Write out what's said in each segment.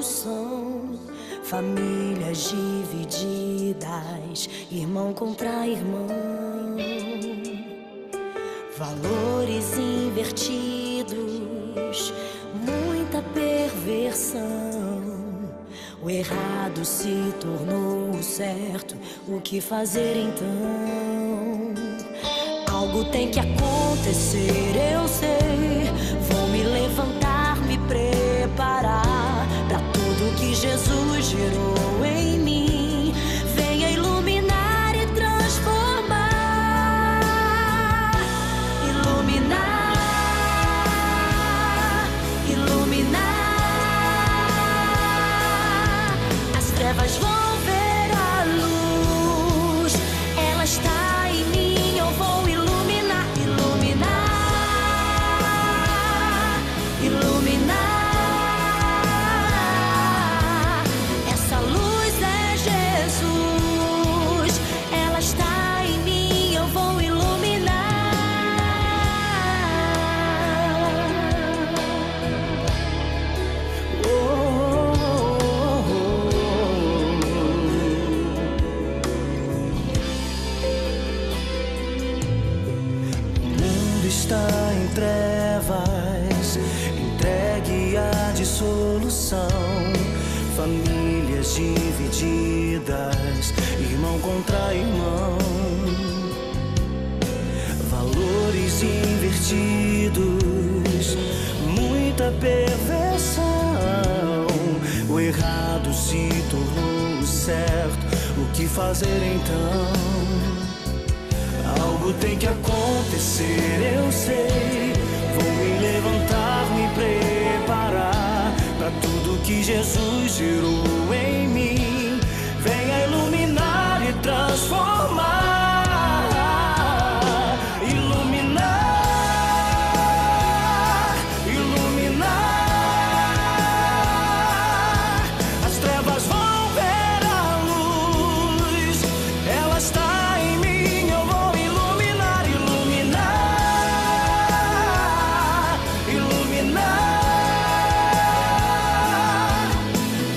solução. Famílias divididas, irmão contra irmão, valores invertidos, muita perversão. O errado se tornou o certo, o que fazer então? Algo tem que acontecer, eu sei. Vou me levantar, me preparar pra tudo que Jesus gerou em mim. Venha iluminar e transformar. Iluminar, iluminar. As trevas vão ver a luz. Ela está em mim, eu vou iluminar, iluminar, iluminar. Essa luz é Jesus. Ela está em mim, eu vou iluminar. Oh, oh, oh. O mundo está em trevas, entregue à dissolução. Famílias divididas, irmão contra irmão, valores invertidos, muita perversão. O errado se tornou o certo, o que fazer então? Algo tem que acontecer, eu sei. Vou me levantar, me preparar pra tudo que Jesus gerou em mim. Venha iluminar e transformar. Iluminar, iluminar. As trevas vão ver a luz. Ela está em mim, eu vou iluminar, iluminar, iluminar.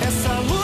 Essa luz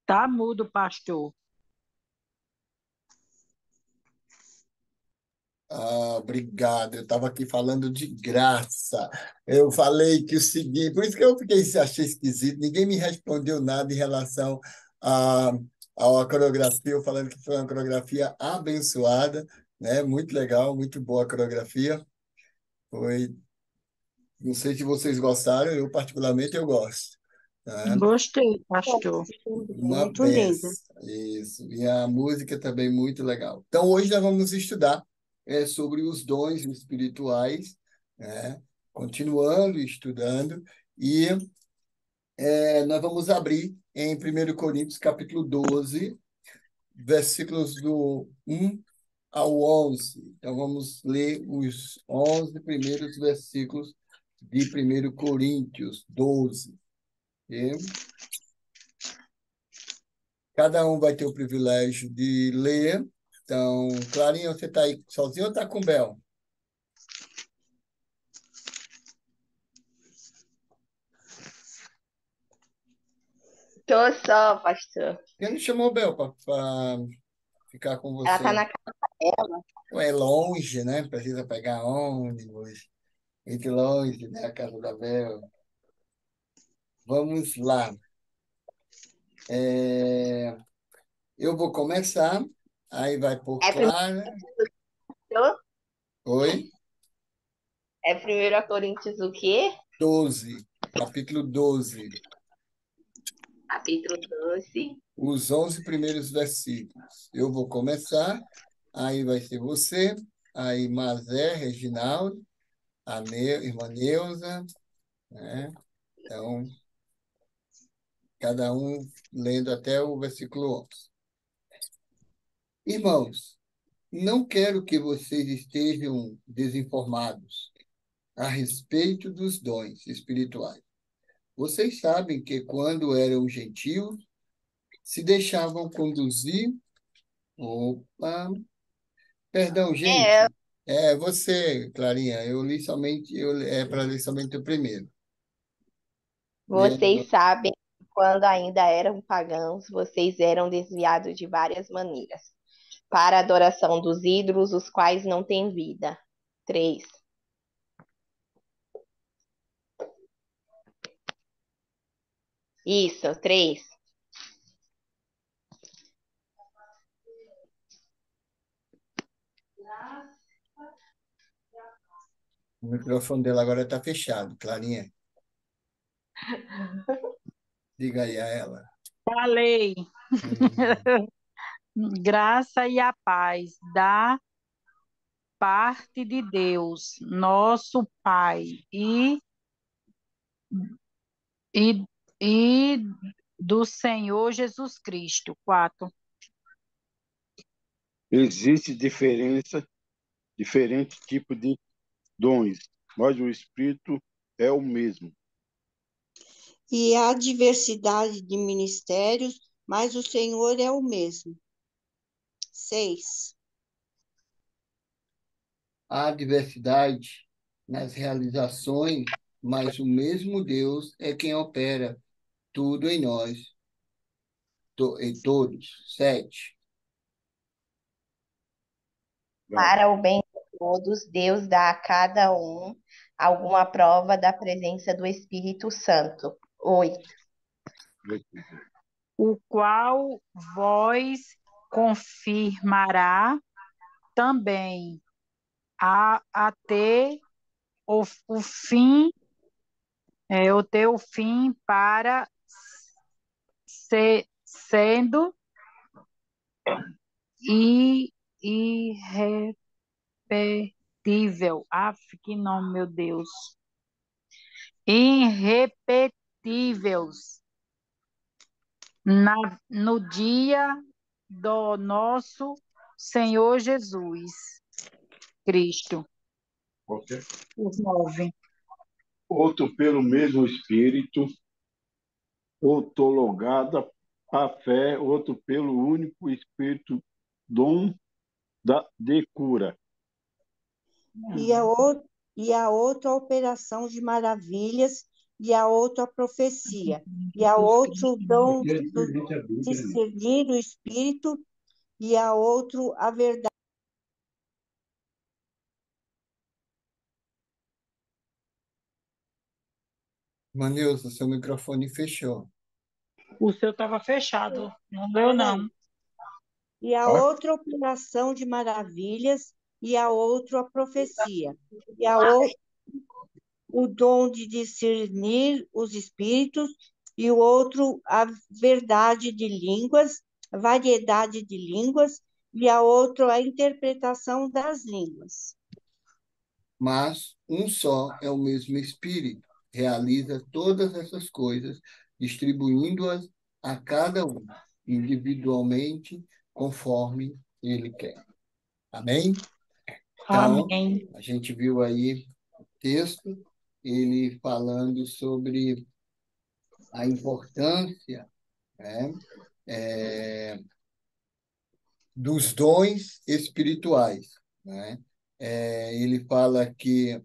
Tá mudo, pastor. Obrigado. Eu estava aqui falando de graça. Eu falei que o seguinte, por isso que eu achei esquisito. Ninguém me respondeu nada em relação à, à coreografia. Eu falando que foi uma coreografia abençoada, né? Muito legal, muito boa a coreografia. Foi, não sei se vocês gostaram, eu particularmente eu gosto, né? Gostei, pastor. Uma Muito linda. benção, isso. E a música também muito legal. Então, hoje nós vamos estudar sobre os dons espirituais, né? Continuando estudando, e nós vamos abrir em 1 Coríntios, capítulo 12, versículos do 1 ao 11. Então, vamos ler os 11 primeiros versículos de 1 Coríntios 12. Ok? Cada um vai ter o privilégio de ler. Então, Clarinha, você está aí sozinho ou está com o Bel? Tô só, pastor. Quem não chamou o Bel para ficar com Ela tá você? na casa dela. É longe, né? Precisa pegar ônibus. Muito longe, né? A casa da Bel. Vamos lá. É, Eu vou começar. Aí vai por É Clara. primeiro, Oi? é 1 Coríntios o quê? 12. Capítulo 12. Capítulo 12. Os 11 primeiros versículos. Eu vou começar. Aí vai ser você. Aí Mazé, Reginaldo. Irmã Neuza, né? Então, cada um lendo até o versículo 11. Irmãos, não quero que vocês estejam desinformados a respeito dos dons espirituais. Vocês sabem que quando eram gentios, se deixavam conduzir. Opa! Perdão, É, gente. É você, Clarinha. Eu li somente, é para ler somente o primeiro. vocês sabem que quando ainda eram pagãos, vocês eram desviados de várias maneiras para a adoração dos ídolos, os quais não têm vida. 3. Isso, 3. O microfone dela agora está fechado, Clarinha. Diga aí a ela. Falei. Hum. Graça e a paz da parte de Deus, nosso Pai, e, e do Senhor Jesus Cristo. 4. Existe diferente tipo de dons, mas o Espírito é o mesmo. E há diversidade de ministérios, mas o Senhor é o mesmo. 6. Há diversidade nas realizações, mas o mesmo Deus é quem opera tudo em nós, em todos. 7. Para o bem de todos, Deus dá a cada um alguma prova da presença do Espírito Santo. 8. O qual vós confirmará também até o fim, o teu fim para sendo irrepetível. Que nome, meu Deus. Irrepetíveis no dia do nosso Senhor Jesus Cristo. Ok. Os 9. Outro pelo mesmo Espírito, outorgada a fé, outro pelo único Espírito, dom de cura. E a outra operação de maravilhas, e a outro a profecia, e a outro o dom do discernir o espírito, e a outro a verdade. Manilson, seu microfone fechou. O seu estava fechado, não deu não. E a outra operação de maravilhas, e a outro a profecia, e a outro o dom de discernir os espíritos, e o outro a verdade de línguas, variedade de línguas, e a outro a interpretação das línguas. Mas um só é o mesmo Espírito, realiza todas essas coisas, distribuindo-as a cada um, individualmente, conforme ele quer. Amém? Então, Amém. a gente viu aí o texto, ele falando sobre a importância, né, dos dons espirituais, né? Ele fala que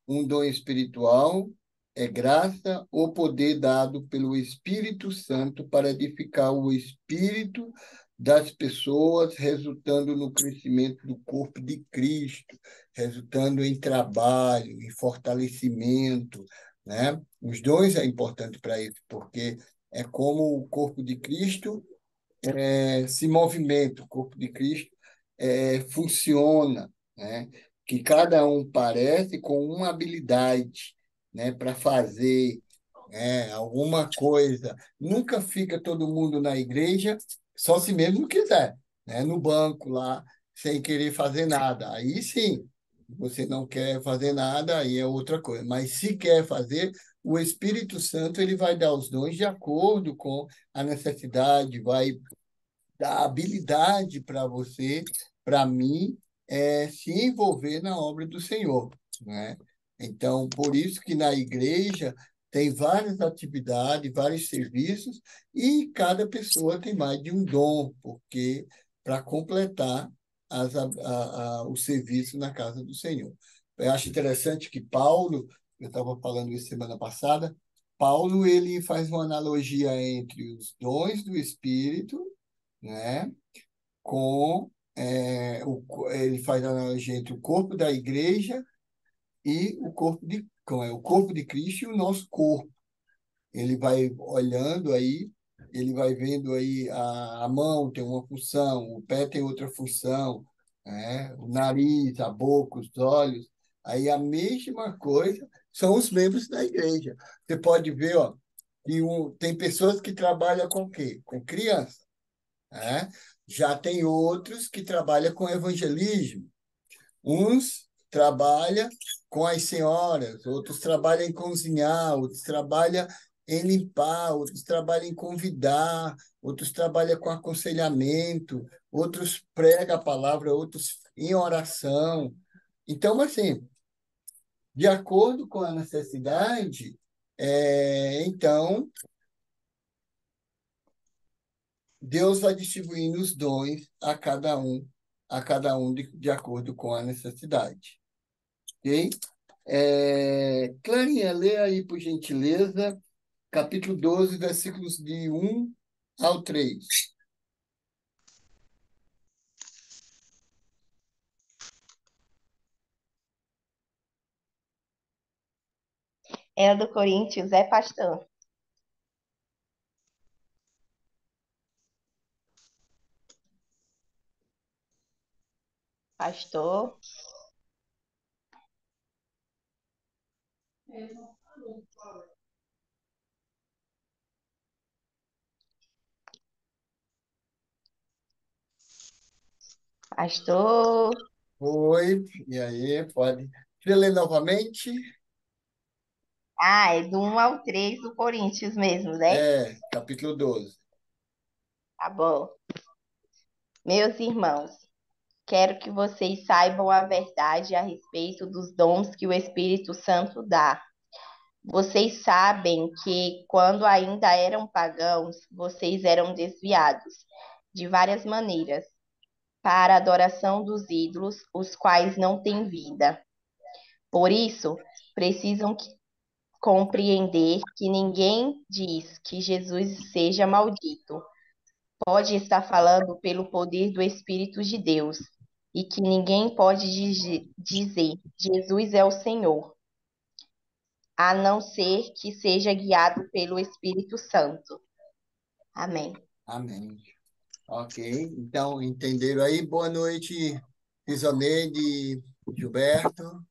um dom espiritual é graça ou poder dado pelo Espírito Santo para edificar o espírito das pessoas, resultando no crescimento do corpo de Cristo, resultando em trabalho, em fortalecimento, né? Os dons é importante para isso, porque é como o corpo de Cristo se movimenta, o corpo de Cristo funciona, né? Que cada um parece com uma habilidade, né, para fazer, né, alguma coisa. Nunca fica todo mundo na igreja só se mesmo quiser, né, no banco lá, sem querer fazer nada. Aí sim, você não quer fazer nada, aí é outra coisa. Mas se quer fazer, o Espírito Santo ele vai dar os dons de acordo com a necessidade, vai da habilidade para você, para mim, se envolver na obra do Senhor, né? Então, por isso que na igreja tem várias atividades, vários serviços, e cada pessoa tem mais de um dom, porque para completar o serviço na casa do Senhor. Eu acho interessante que Paulo, eu estava falando isso semana passada, Paulo ele faz uma analogia entre os dons do Espírito, né? Ele faz a analogia entre o corpo da igreja e o corpo de Cristo e o nosso corpo. Ele vai olhando aí, ele vai vendo aí a mão tem uma função, o pé tem outra função, né? O nariz, a boca, os olhos. Aí a mesma coisa são os membros da igreja. Você pode ver, ó, que tem pessoas que trabalham com o quê? Com criança, né? Já tem outros que trabalham com evangelismo. Uns trabalham com as senhoras, outros trabalham em cozinhar, outros trabalham em limpar, outros trabalham em convidar, outros trabalham com aconselhamento, outros pregam a palavra, outros em oração. Então, assim, de acordo com a necessidade, então Deus vai distribuindo os dons a cada um de acordo com a necessidade. Ok? Clarinha, lê aí, por gentileza, capítulo 12, versículos de 1 ao 3. É do Coríntios, é pastor. Pastor. Pastor. Oi, e aí, pode. Deixa eu ler novamente. Ah, é do 1 ao 3 do Coríntios mesmo, né? Capítulo 12. Tá bom. Meus irmãos, quero que vocês saibam a verdade a respeito dos dons que o Espírito Santo dá. Vocês sabem que, quando ainda eram pagãos, vocês eram desviados, de várias maneiras, para a adoração dos ídolos, os quais não têm vida. Por isso, precisam que compreender que ninguém diz que Jesus seja maldito. Pode estar falando pelo poder do Espírito de Deus, e que ninguém pode dizer Jesus é o Senhor, a não ser que seja guiado pelo Espírito Santo. Amém. Amém. Ok, então entenderam aí? Boa noite, Isoneide, Gilberto.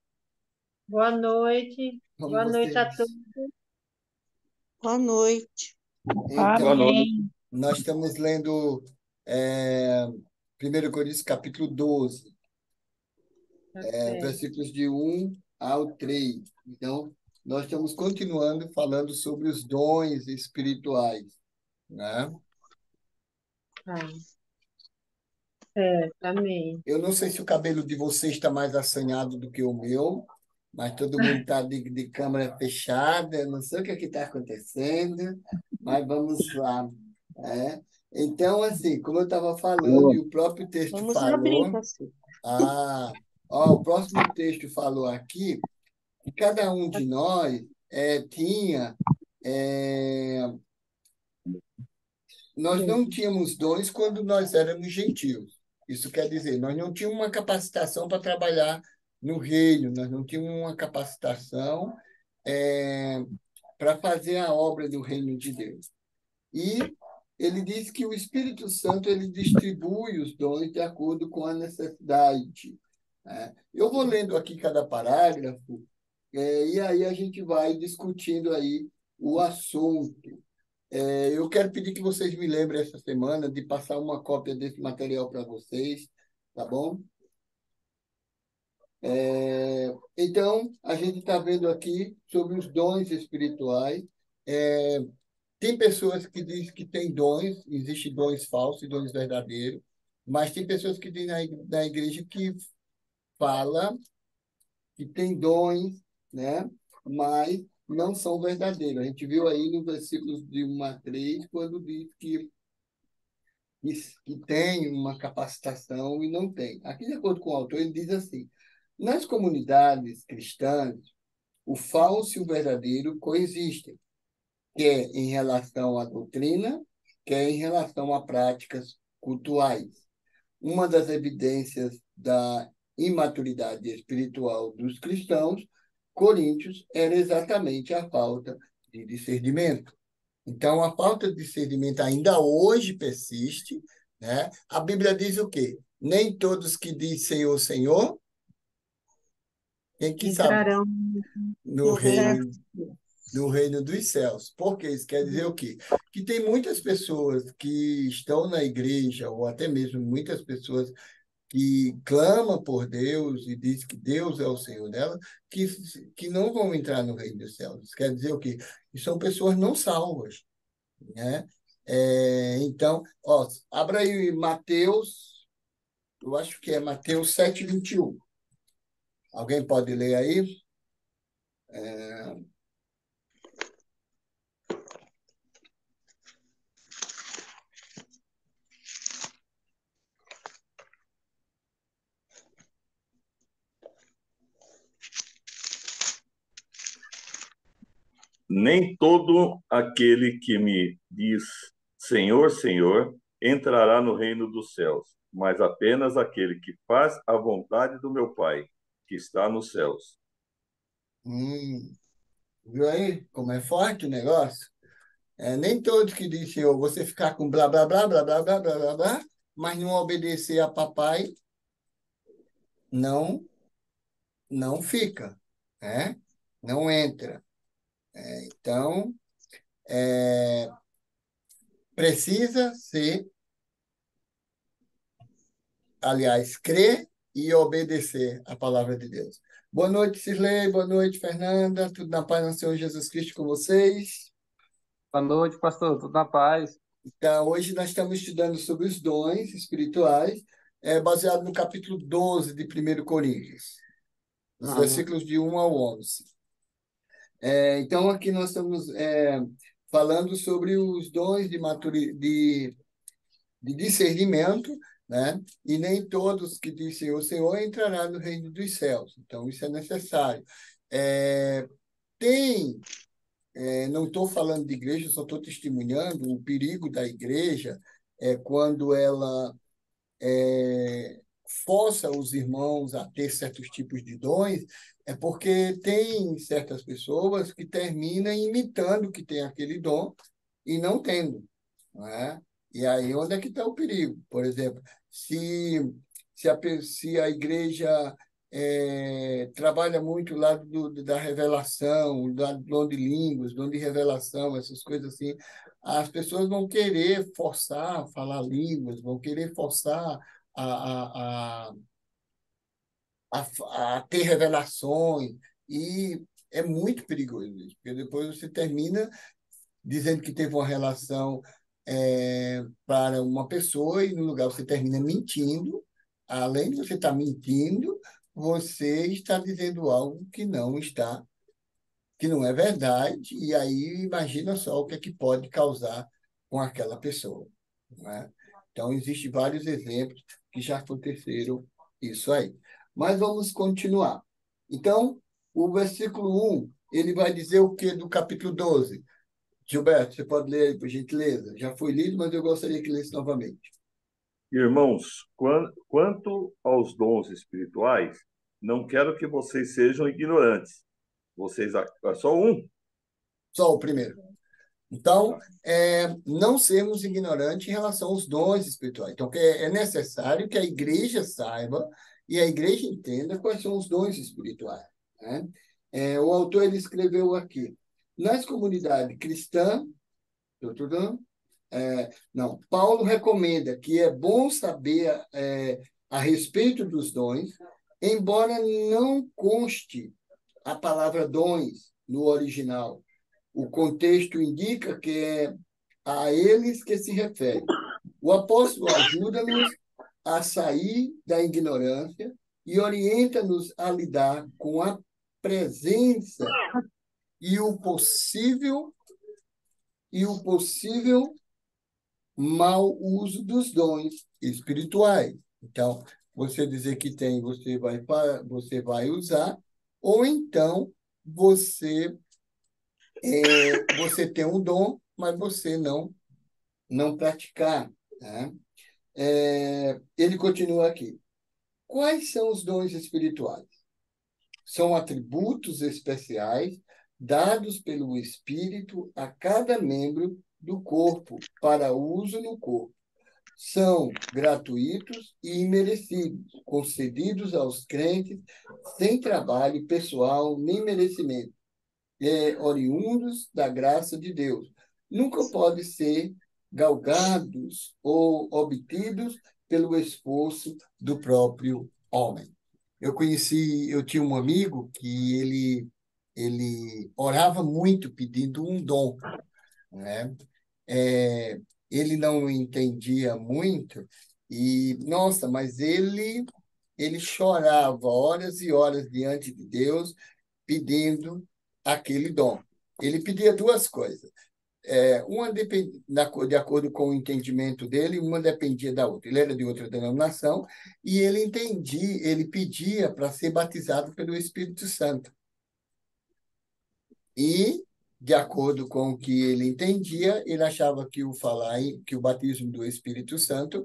Boa noite. Como Boa noite a vocês? todos. Boa noite. Então, Amém. nós estamos lendo 1 Coríntios capítulo 12, Tá certo. versículos de 1 ao 3. Então, nós estamos continuando falando sobre os dons espirituais, né? Tá certo. Amém. Eu não sei se o cabelo de vocês está mais assanhado do que o meu, mas todo mundo está de câmera fechada. Eu não sei o que está acontecendo, mas vamos lá. né? Então, assim, como eu estava falando, e o próprio texto Vamos abrir, falou, pastor. o próximo texto falou aqui que cada um de nós tinha. Nós não tínhamos dons quando nós éramos gentios. Isso quer dizer, nós não tínhamos uma capacitação para trabalhar no reino, nós não tínhamos uma capacitação para fazer a obra do reino de Deus. E ele diz que o Espírito Santo ele distribui os dons de acordo com a necessidade. né? Eu vou lendo aqui cada parágrafo, e aí a gente vai discutindo aí o assunto. Eu quero pedir que vocês me lembrem essa semana de passar uma cópia desse material para vocês, tá bom? Então, a gente está vendo aqui sobre os dons espirituais. Tem pessoas que dizem que tem dons, existem dons falsos e dons verdadeiros, mas tem pessoas que dizem na igreja que fala que tem dons, né? Mas não são verdadeiros. A gente viu aí no versículos de 1 a 3, quando diz que tem uma capacitação e não tem. Aqui, de acordo com o autor, ele diz assim: nas comunidades cristãs, o falso e o verdadeiro coexistem, quer em relação à doutrina, quer em relação a práticas cultuais. Uma das evidências da imaturidade espiritual dos cristãos coríntios era exatamente a falta de discernimento. Então, a falta de discernimento ainda hoje persiste, né? A Bíblia diz o quê? Nem todos que dizem Senhor, Senhor, quem que sabe Entrarão no No reino. reino, no reino dos céus. Por quê? Isso quer dizer o quê? Que tem muitas pessoas que estão na igreja, ou até mesmo muitas pessoas que clamam por Deus e diz que Deus é o Senhor dela, que não vão entrar no reino dos céus. Isso quer dizer o quê? Que são pessoas não salvas, né? Então, abra aí Mateus, eu acho que é Mateus 7:21. Alguém pode ler aí? Nem todo aquele que me diz Senhor, Senhor, entrará no reino dos céus, mas apenas aquele que faz a vontade do meu Pai, que está nos céus. Viu aí como é forte o negócio? Nem todos que dizem Senhor, você ficar com blá, blá, blá, blá, blá, blá, blá, blá, blá, mas não obedecer a papai, não fica, né? Não entra. Então, precisa ser, aliás, crer e obedecer a palavra de Deus. Boa noite, Cirlei. Boa noite, Fernanda. Tudo na paz do Senhor Jesus Cristo com vocês? Boa noite, pastor. Tudo na paz? Então, hoje nós estamos estudando sobre os dons espirituais, baseado no capítulo 12 de 1 Coríntios, os versículos de 1 ao 11. Então, aqui nós estamos falando sobre os dons de discernimento, né? E nem todos que dizem o Senhor entrarão no reino dos céus. Então, isso é necessário. tem, não estou falando de igreja, só estou testemunhando o perigo da igreja é quando ela força os irmãos a ter certos tipos de dons, é porque tem certas pessoas que terminam imitando que tem aquele dom e não tendo, não é? E aí onde é que está o perigo? Por exemplo, se a igreja trabalha muito o lado da revelação, o lado do dom de línguas, dom de revelação, essas coisas assim, as pessoas vão querer forçar a falar línguas, vão querer forçar a, a, a ter revelações, e é muito perigoso isso, porque depois você termina dizendo que teve uma relação para uma pessoa e no lugar você termina mentindo. Além de você estar mentindo, você está dizendo algo que não é verdade, e aí imagina só o que é que pode causar com aquela pessoa, não é? Então, existem vários exemplos que já aconteceram isso aí. Mas vamos continuar. Então, o versículo 1, ele vai dizer o que do capítulo 12? Gilberto, você pode ler aí, por gentileza? Já foi lido, mas eu gostaria que lesse novamente. Irmãos, quanto aos dons espirituais, não quero que vocês sejam ignorantes. Vocês é só um. Só o primeiro. Então, não sermos ignorantes em relação aos dons espirituais. Então, é necessário que a igreja saiba e a igreja entenda quais são os dons espirituais, né? O autor ele escreveu aqui: nas comunidades cristãs, não, Paulo recomenda que é bom saber a respeito dos dons, embora não conste a palavra dons no original. O contexto indica que é a eles que se refere. O apóstolo ajuda-nos a sair da ignorância e orienta-nos a lidar com a presença e o possível mau uso dos dons espirituais. Então, você dizer que tem, você vai usar, ou então você tem um dom, mas você não praticar, né? Ele continua aqui. Quais são os dons espirituais? São atributos especiais dados pelo Espírito a cada membro do corpo para uso no corpo. São gratuitos e imerecidos, concedidos aos crentes sem trabalho pessoal nem merecimento, oriundos da graça de Deus. Nunca podem ser galgados ou obtidos pelo esforço do próprio homem. Eu tinha um amigo que ele orava muito pedindo um dom, né? Ele não entendia muito e, nossa, mas ele chorava horas e horas diante de Deus pedindo aquele dom. Ele pedia duas coisas. Uma de acordo com o entendimento dele, uma dependia da outra. Ele era de outra denominação e ele pedia para ser batizado pelo Espírito Santo. E, de acordo com o que ele entendia, ele achava que o batismo do Espírito Santo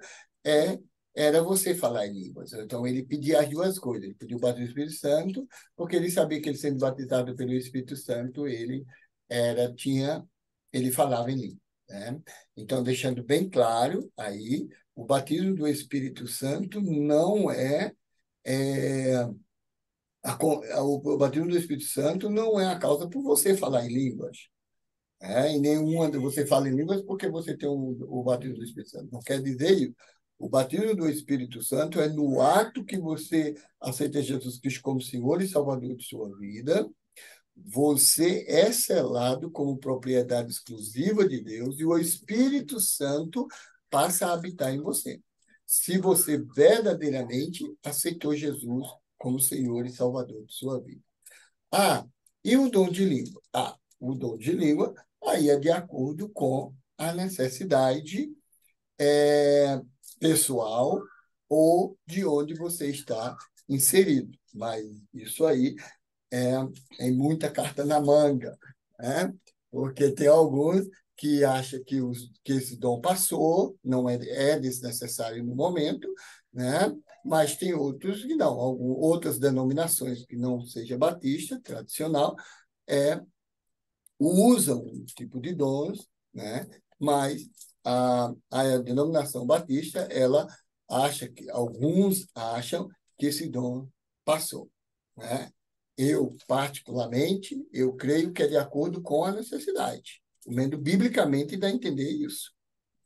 era você falar em línguas. Então, ele pedia as duas coisas. Ele pediu o batismo do Espírito Santo, porque ele sabia que ele sendo batizado pelo Espírito Santo, ele falava em língua, né? Então, deixando bem claro aí, o batismo do Espírito Santo não o batismo do Espírito Santo não é a causa por você falar em línguas. E nenhuma de você fala em línguas porque você tem o batismo do Espírito Santo. Não quer dizer isso. O batismo do Espírito Santo é no ato que você aceita Jesus Cristo como Senhor e Salvador de sua vida. Você é selado como propriedade exclusiva de Deus e o Espírito Santo passa a habitar em você. Se você verdadeiramente aceitou Jesus como Senhor e Salvador de sua vida. E o dom de língua? O dom de língua aí é de acordo com a necessidade pessoal ou de onde você está inserido. Mas isso aí é muita carta na manga, né? Porque tem alguns que acham que esse dom passou, não é desnecessário no momento, né? Mas tem outros que não, outras denominações que não seja batista, tradicional, é, usam um tipo de dons, né? Mas a denominação batista, ela acha que, alguns acham que esse dom passou, né? Eu, particularmente, eu creio que é de acordo com a necessidade. O medo biblicamente dá a entender isso.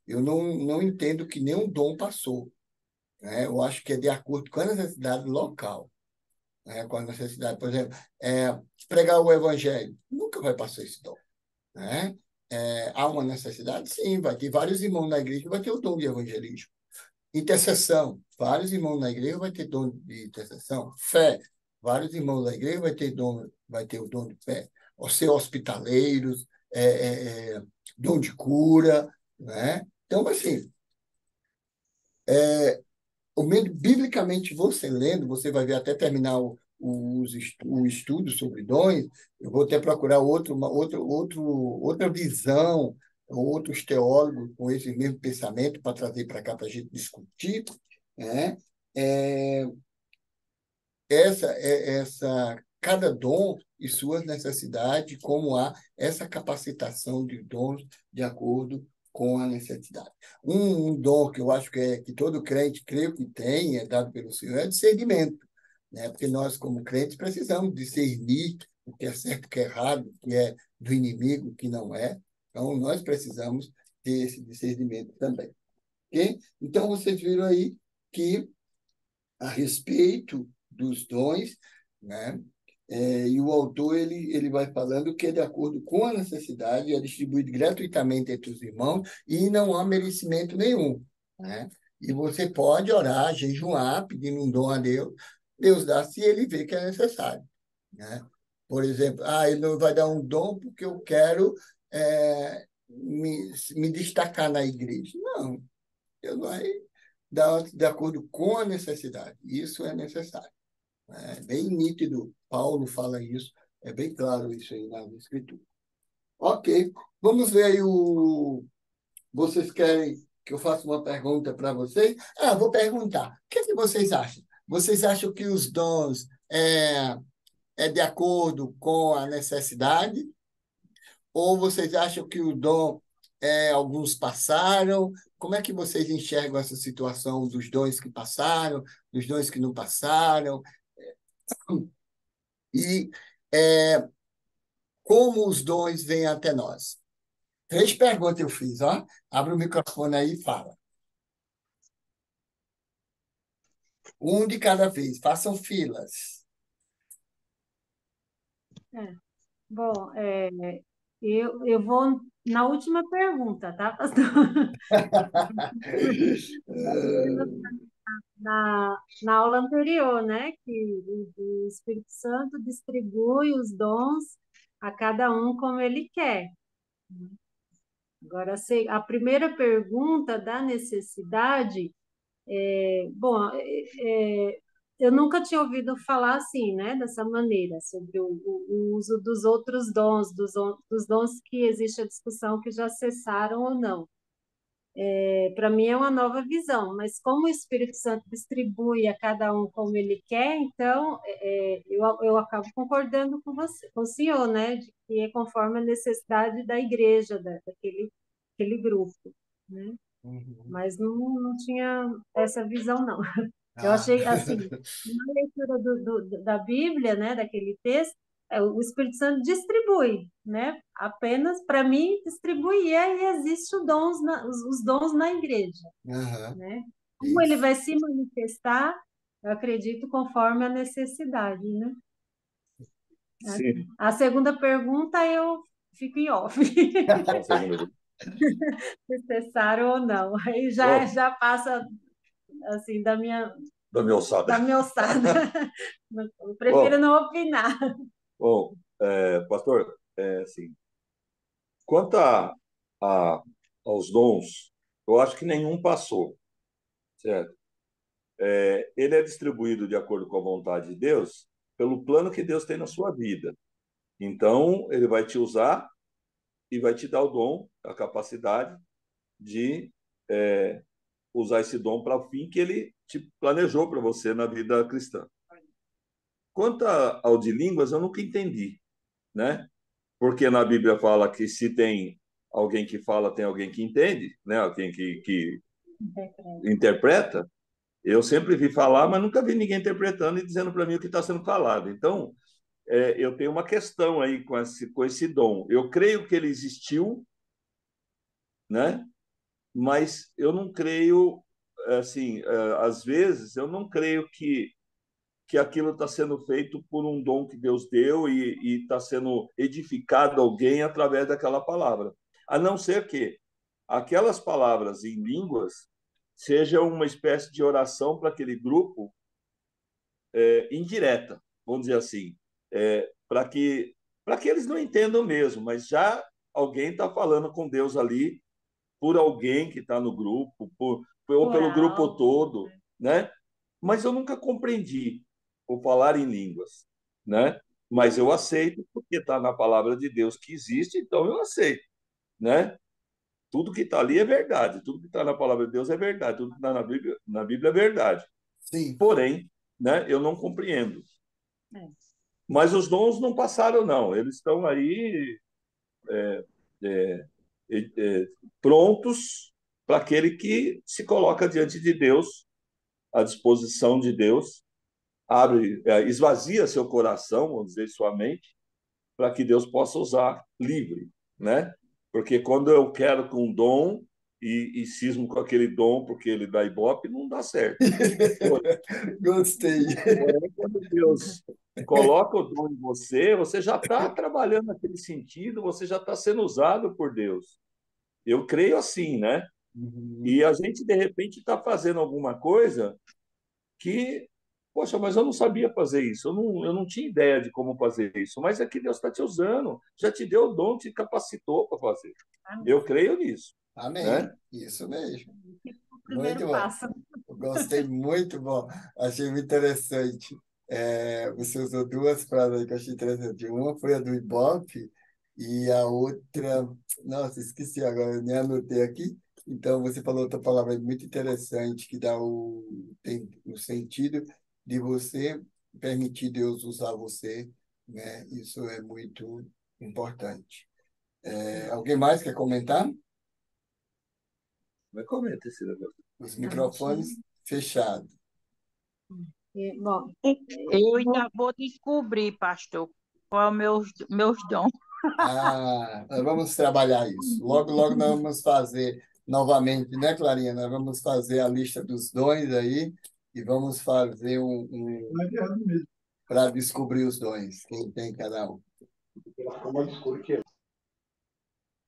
Eu não entendo que nenhum dom passou, né? Eu acho que é de acordo com a necessidade local, né? Com a necessidade, por exemplo, pregar o evangelho, nunca vai passar esse dom, né? Há uma necessidade? Sim, vai ter vários irmãos na igreja que vai ter o dom de evangelismo. Intercessão, vários irmãos na igreja vai ter dom de intercessão. Fé, vários irmãos da igreja vai ter o dom de fé. Ou ser hospitaleiros, dom de cura, né? Então, assim, biblicamente, você lendo, você vai ver até terminar o estudo sobre dons, eu vou até procurar outra visão, outros teólogos com esse mesmo pensamento para trazer para cá para a gente discutir, né? É, cada dom e suas necessidades, como há essa capacitação de dons de acordo com a necessidade. Um dom que eu acho que todo crente, creio que tem, é dado pelo Senhor, é discernimento, né? Porque nós, como crentes, precisamos discernir o que é certo, o que é errado, o que é do inimigo, o que não é. Então, nós precisamos ter esse discernimento também. Ok? Então, vocês viram aí que, a respeito dos dons, né? E o autor ele vai falando que é de acordo com a necessidade, é distribuído gratuitamente entre os irmãos e não há merecimento nenhum, né? E você pode orar, jejuar, pedindo um dom a Deus, Deus dá se ele vê que é necessário, né? Por exemplo, ele não vai dar um dom porque eu quero me destacar na igreja. Não, Deus vai dar de acordo com a necessidade. Isso é necessário. É bem nítido. Paulo fala isso. É bem claro isso aí na Escritura. Ok. Vamos ver aí o... Vocês querem que eu faça uma pergunta para vocês? Vou perguntar. O que vocês acham? Vocês acham que os dons é de acordo com a necessidade? Ou vocês acham que o dom alguns passaram? Como é que vocês enxergam essa situação dos dons que passaram, dos dons que não passaram? E como os dons vêm até nós? 3 perguntas eu fiz, ó. Abre o microfone aí e fala. Um de cada vez. Façam filas. Bom, eu vou na última pergunta, tá, pastor? Na aula anterior, né, que o Espírito Santo distribui os dons a cada um como ele quer. Agora, a primeira pergunta da necessidade, bom, eu nunca tinha ouvido falar assim, né, dessa maneira, sobre o uso dos outros dons, dos dons que existe a discussão que já cessaram ou não. Para mim é uma nova visão, mas como o Espírito Santo distribui a cada um como ele quer, então eu acabo concordando com você, com o senhor, né, de que é conforme a necessidade da igreja, daquele grupo, né? Uhum. Mas não tinha essa visão, não. Eu achei, assim, na leitura da Bíblia, né, daquele texto, o Espírito Santo distribui, né? Apenas, para mim, distribui, e aí existe os dons na igreja, Aham, né? Como ele vai se manifestar, eu acredito, conforme a necessidade, né? Sim. A segunda pergunta eu fico em off, Qual a segunda? se cessaram ou não. Aí já passa, assim, da minha alçada. Eu prefiro Bom, não opinar. bom, pastor, assim, quanto aos dons, eu acho que nenhum passou, certo? Ele é distribuído de acordo com a vontade de Deus, pelo plano que Deus tem na sua vida. Então, ele vai te usar e vai te dar o dom, a capacidade de usar esse dom para o fim que ele te planejou para você na vida cristã. Quanto ao de línguas, eu nunca entendi, né? Porque na Bíblia fala que se tem alguém que fala, tem alguém que entende, né? Alguém que interpreta. Eu sempre vi falar, mas nunca vi ninguém interpretando e dizendo para mim o que está sendo falado. Então, eu tenho uma questão aí com esse dom. Eu creio que ele existiu, né? Mas eu não creio, assim, às vezes, eu não creio que aquilo está sendo feito por um dom que Deus deu e está sendo edificado alguém através daquela palavra. A não ser que aquelas palavras em línguas sejam uma espécie de oração para aquele grupo indireta, vamos dizer assim, para que eles não entendam mesmo, mas já alguém está falando com Deus ali por alguém que está no grupo, ou pelo grupo todo, né? Mas eu nunca compreendi o falar em línguas, né? Mas eu aceito porque está na palavra de Deus que existe, então eu aceito, né? Tudo que está ali é verdade, tudo que está na palavra de Deus é verdade, tudo que está na Bíblia é verdade. Sim. Porém, né, eu não compreendo. Mas os dons não passaram, não. Eles estão aí prontos para aquele que se coloca diante de Deus, à disposição de Deus, abre, esvazia seu coração, vamos dizer, sua mente, para que Deus possa usar livre, né? Porque quando eu quero com um dom e cismo com aquele dom porque ele dá ibope, não dá certo. Gostei. Porém, quando Deus coloca o dom em você, você já está trabalhando naquele sentido, você já está sendo usado por Deus. Eu creio assim, né? E a gente, de repente, está fazendo alguma coisa que, poxa, mas eu não sabia fazer isso, eu não tinha ideia de como fazer isso, mas é que Deus está te usando, já te deu o dom, te capacitou para fazer. Eu creio nisso. Amém. Né? Isso mesmo. O primeiro Muito passo. bom. Gostei muito bom. Achei muito interessante. Você usou duas frases aí que eu achei interessante. Uma foi a do Ibope e a outra... Nossa, esqueci agora, eu nem anotei aqui. Então, você falou outra palavra aí muito interessante que tem o sentido de você permitir Deus usar você, né? Isso é muito importante. Alguém mais quer comentar? Mas comenta esse negócio. Os microfones fechados. Bom, Eu ainda vou descobrir, pastor, qual é o meus dons. Nós vamos trabalhar isso. Logo, logo nós vamos fazer novamente, né, Clarinha? Nós vamos fazer a lista dos dons aí e vamos fazer para descobrir os dons, quem tem cada um.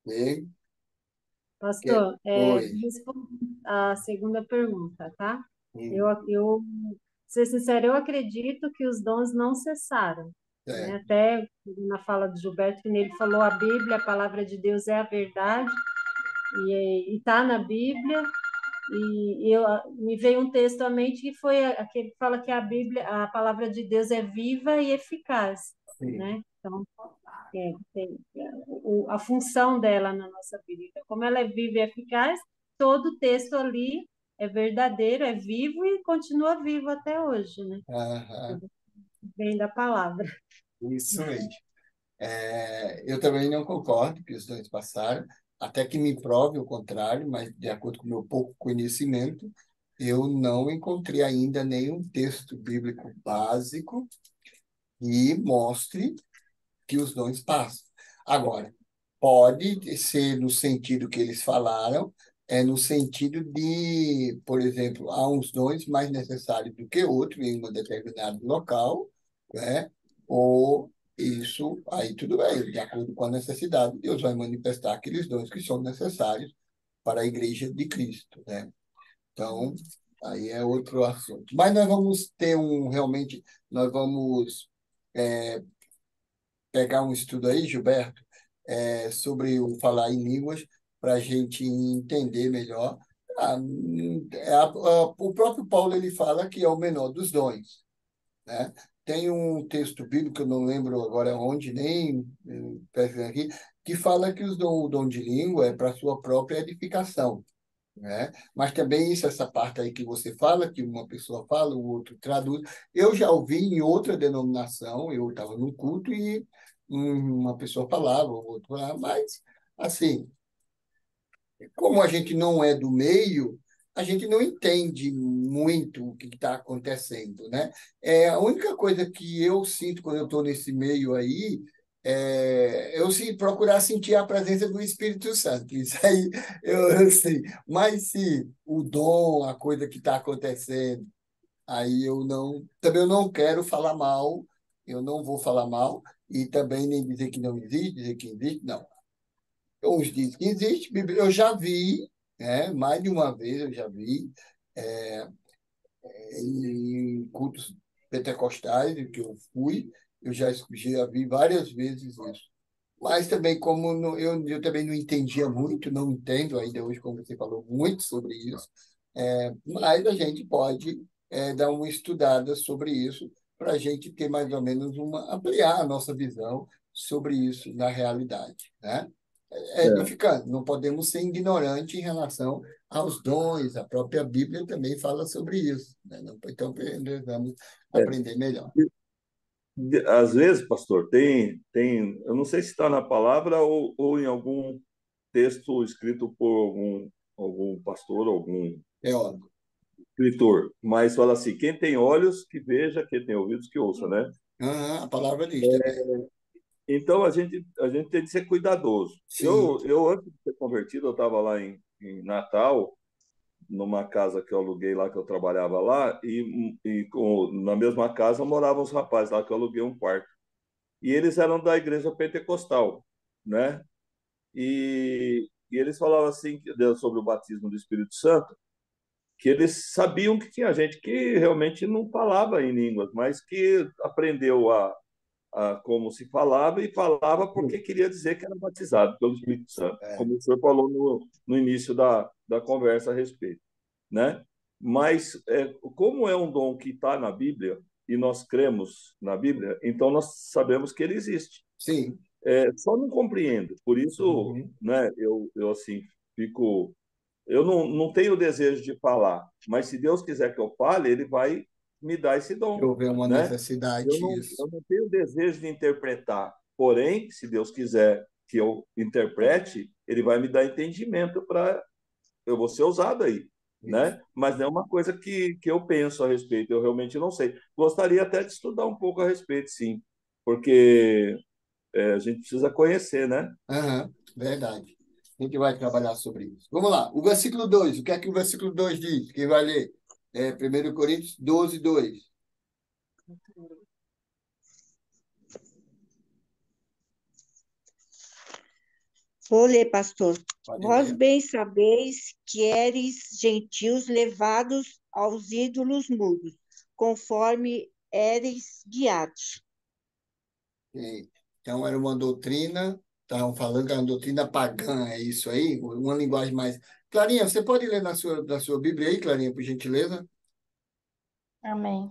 Ok? pastor, Oi. respondo a segunda pergunta, tá? Eu, ser sincero, eu acredito que os dons não cessaram. Né? Até na fala do Gilberto, que ele falou a Bíblia, a palavra de Deus é a verdade, e está na Bíblia, me veio um texto à mente que foi aquele que fala que a Bíblia, a palavra de Deus é viva e eficaz, né? Então, a função dela na nossa vida. Então, como ela é viva e eficaz, todo texto ali é verdadeiro, é vivo e continua vivo até hoje, né? Vem da palavra. Isso mesmo. Eu também não concordo que os dons passaram, até que me prove o contrário, mas de acordo com o meu pouco conhecimento, eu não encontrei ainda nenhum texto bíblico básico que mostre que os dons passam. Agora, pode ser no sentido que eles falaram, no sentido de, por exemplo, há uns dons mais necessários do que outros em um determinado local, né? Ou isso, aí tudo bem, de acordo com a necessidade, Deus vai manifestar aqueles dons que são necessários para a Igreja de Cristo, né? Então, aí é outro assunto. Mas nós vamos ter realmente, nós vamos pegar um estudo aí, Gilberto, sobre o falar em línguas, para a gente entender melhor. O próprio Paulo ele fala que é o menor dos dons, né? tem um texto bíblico, eu não lembro agora onde, nem pesquisando aqui, que fala que o dom de língua é para a sua própria edificação, né? Mas também essa parte aí que você fala, que uma pessoa fala, o outro traduz. Eu já ouvi em outra denominação, eu estava num culto e uma pessoa falava, o outro falava, mas, assim, como a gente não é do meio, a gente não entende muito o que está acontecendo, né? A única coisa que eu sinto quando eu estou nesse meio aí é eu procurar sentir a presença do Espírito Santo. Isso aí eu sei. Mas se o dom, a coisa que está acontecendo, aí também eu não quero falar mal, eu não vou falar mal, e também nem dizer que não existe, dizer que existe, não. Uns dizem que existe, eu já vi, né, mais de uma vez eu já vi, é, em cultos pentecostais em que eu fui, já vi várias vezes isso. Mas também, como eu também não entendia muito, não entendo ainda hoje, como você falou, muito sobre isso, mas a gente pode dar uma estudada sobre isso para a gente ter mais ou menos ampliar a nossa visão sobre isso na realidade, né? É É, edificante, não podemos ser ignorantes em relação aos dons, a própria Bíblia também fala sobre isso, né? Então, precisamos é. aprender melhor. Às vezes, pastor, eu não sei se está na palavra ou em algum texto escrito por algum pastor, algum Teólogo. escritor, mas fala assim: quem tem olhos que veja, quem tem ouvidos que ouça, né? A palavra diz também. Então a gente tem que ser cuidadoso. Sim. Eu antes de ser convertido, eu estava lá em Natal, numa casa que eu aluguei lá, que eu trabalhava lá, na mesma casa moravam os rapazes lá que eu aluguei um quarto. E eles eram da igreja pentecostal, né? E eles falavam assim sobre o batismo do Espírito Santo, que eles sabiam que tinha gente que realmente não falava em línguas, mas que aprendeu a como se falava e falava porque queria dizer que era batizado pelo Espírito Santo, É. como o senhor falou no início da conversa a respeito, né? Mas como é um dom que está na Bíblia e nós cremos na Bíblia, então nós sabemos que ele existe. Sim. Só não compreendo. Por isso, Uhum. né, eu assim fico. Eu não tenho desejo de falar, mas se Deus quiser que eu fale, Ele vai me dar esse Se dom, houver uma né? Eu necessidade, não, isso. eu não tenho desejo de interpretar, porém, se Deus quiser que eu interprete, Ele vai me dar entendimento para eu vou ser usado aí, Isso. né? Mas não é uma coisa que eu penso a respeito, eu realmente não sei. Gostaria até de estudar um pouco a respeito, sim, porque a gente precisa conhecer, né? Aham, verdade. A gente vai trabalhar sobre isso. Vamos lá. O versículo 2. O que é que o versículo 2 diz? Quem vai ler? 1 Coríntios 12, 2. Vou ler, pastor. Pode Vós ler. bem sabeis que eres gentios levados aos ídolos mudos, conforme eres guiados. Ok. Então, era uma doutrina, estavam falando que era uma doutrina pagã, é isso aí? Uma linguagem mais. Clarinha, você pode ler na sua Bíblia aí, Clarinha, por gentileza? Amém.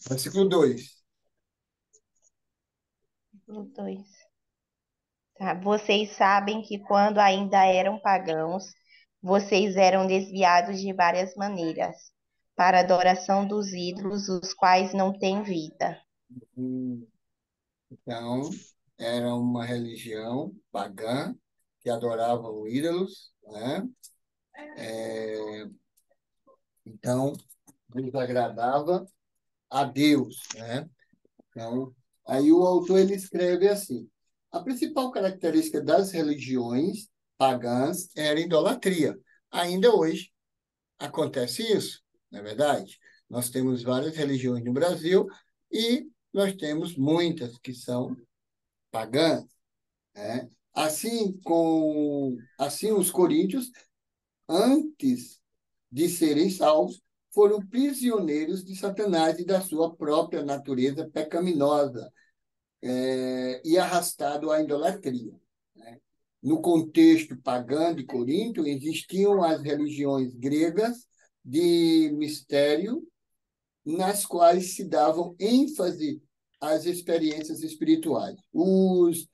Versículo 2. O 2. Tá? Vocês sabem que quando ainda eram pagãos, vocês eram desviados de várias maneiras para a adoração dos ídolos, os quais não têm vida. Então, era uma religião pagã que adoravam ídolos, né? Então, desagradava a Deus, né? Então, aí o autor ele escreve assim: a principal característica das religiões pagãs era a idolatria. Ainda hoje acontece isso, não é verdade? Nós temos várias religiões no Brasil e nós temos muitas que são pagãs, né? Assim os coríntios, antes de serem salvos, foram prisioneiros de Satanás e da sua própria natureza pecaminosa, e arrastado à idolatria, né? No contexto pagão de Corinto, existiam as religiões gregas de mistério, nas quais se davam ênfase às experiências espirituais. Os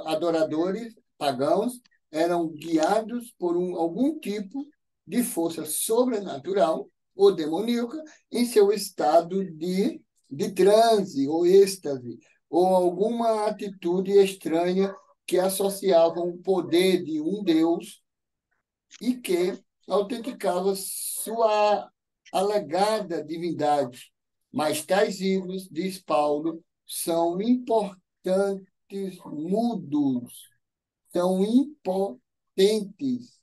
adoradores pagãos eram guiados por algum tipo de força sobrenatural ou demoníaca em seu estado de transe ou êxtase, ou alguma atitude estranha que associavam o poder de um Deus e que autenticava sua alegada divindade. Mas tais ídolos, diz Paulo, são importantes mudos, são impotentes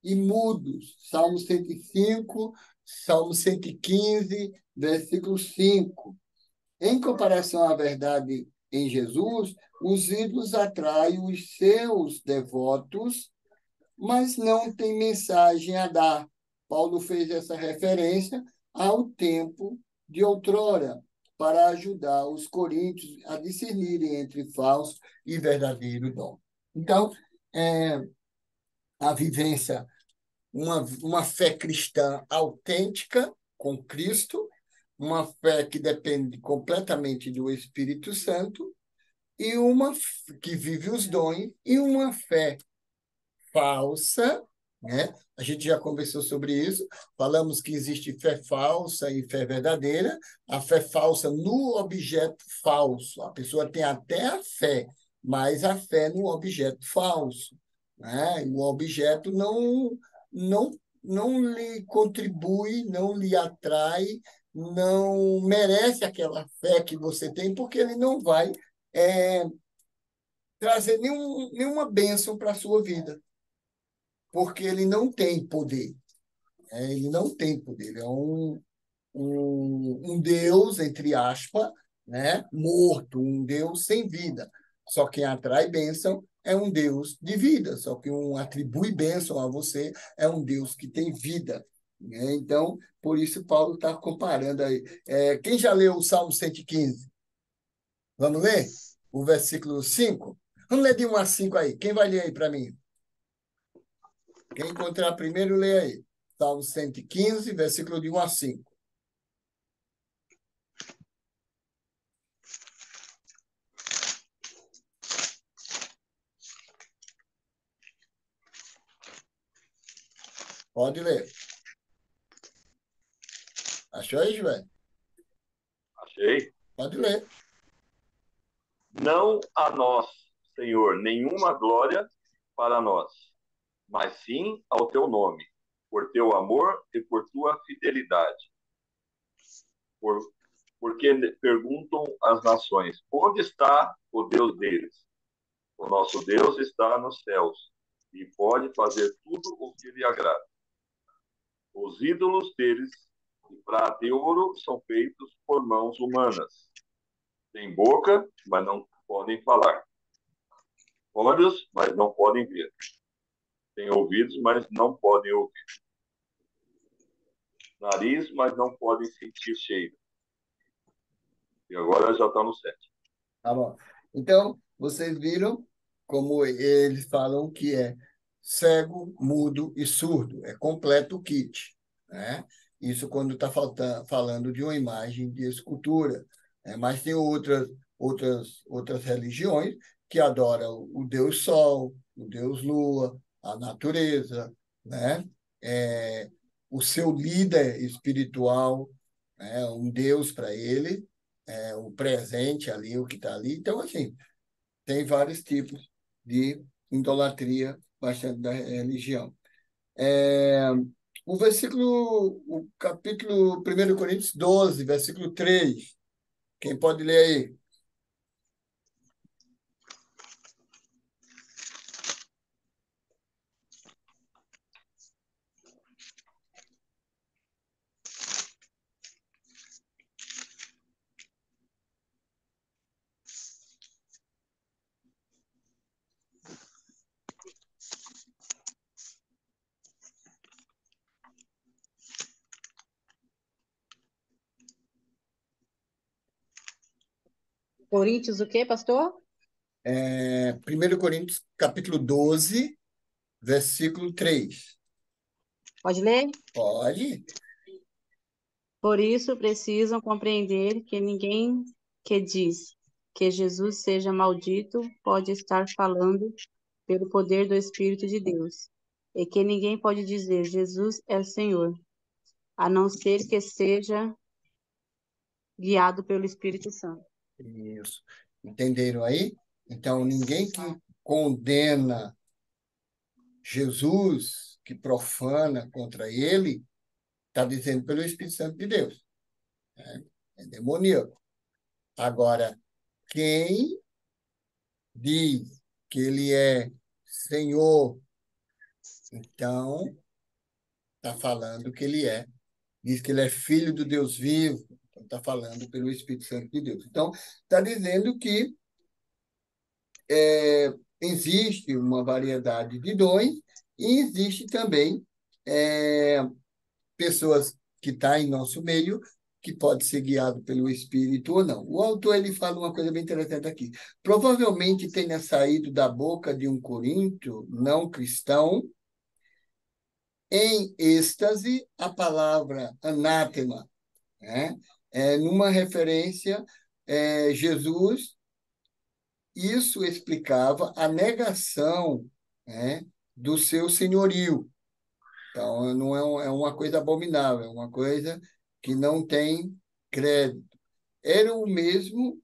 e mudos. Salmo 105, Salmo 115, versículo 5. Em comparação à verdade em Jesus, os ídolos atraem os seus devotos, mas não tem mensagem a dar. Paulo fez essa referência ao tempo de outrora, para ajudar os coríntios a discernirem entre falso e verdadeiro dom. Então, a vivência, uma fé cristã autêntica com Cristo, uma fé que depende completamente do Espírito Santo, e uma que vive os dons, e uma fé falsa, né? A gente já conversou sobre isso, falamos que existe fé falsa e fé verdadeira. A fé falsa no objeto falso. A pessoa tem até a fé, mas a fé no objeto falso, né? O objeto não, não lhe contribui, não lhe atrai, não merece aquela fé que você tem, porque ele não vai trazer nenhuma bênção para a sua vida, porque ele não tem poder. Ele não tem poder. Ele é um Deus, entre aspas, né? Morto, um Deus sem vida. Só quem atrai bênção é um Deus de vida. Só que um atribui bênção a você é um Deus que tem vida, né? Então, por isso Paulo está comparando aí. Quem já leu o Salmo 115? Vamos ler? O versículo 5? Vamos ler de 1 a 5 aí. Quem vai ler aí para mim? Quem encontrar primeiro, lê aí. Salmo 115, versículo de 1 a 5. Pode ler. Achou aí, Joel? Achei. Pode ler. Não a nós, Senhor, nenhuma glória para nós, mas sim ao teu nome, por teu amor e por tua fidelidade. Porque perguntam as nações: onde está o Deus deles? O nosso Deus está nos céus e pode fazer tudo o que lhe agrada. Os ídolos deles, de prata e ouro, são feitos por mãos humanas. Têm boca, mas não podem falar. Olhos, mas não podem ver. Têm ouvidos, mas não podem ouvir. Nariz, mas não podem sentir cheiro. E agora já está no 7. Tá bom. Então, vocês viram como eles falam que é cego, mudo e surdo. É completo o kit, né? Isso quando está falando de uma imagem de escultura. Mas tem outras religiões que adoram o Deus Sol, o Deus Lua, a natureza, né? O seu líder espiritual, né? Um Deus para ele, o presente ali, o que está ali. Então, assim, tem vários tipos de idolatria bastante da religião. O capítulo 1 Coríntios 12, versículo 3. Quem pode ler aí? Coríntios o quê, pastor? 1 Coríntios, capítulo 12, versículo 3. Pode ler? Pode? Por isso precisam compreender que ninguém que diz que Jesus seja maldito pode estar falando pelo poder do Espírito de Deus, e que ninguém pode dizer Jesus é o Senhor, a não ser que seja guiado pelo Espírito Santo. Isso. Entenderam aí? Então, ninguém que condena Jesus, que profana contra ele, está dizendo pelo Espírito Santo de Deus. É demoníaco. Agora, quem diz que ele é Senhor, então está falando que ele é. Diz que ele é filho do Deus vivo, então está falando pelo Espírito Santo de Deus. Então, está dizendo que existe uma variedade de dons e existe também pessoas que estão em nosso meio que pode ser guiado pelo Espírito ou não. O autor ele fala uma coisa bem interessante aqui. Provavelmente tenha saído da boca de um coríntio não cristão em êxtase a palavra anátema, né? Numa referência, Jesus, isso explicava a negação, né, do seu senhorio. Então, não é uma coisa abominável, é uma coisa que não tem crédito. Era o mesmo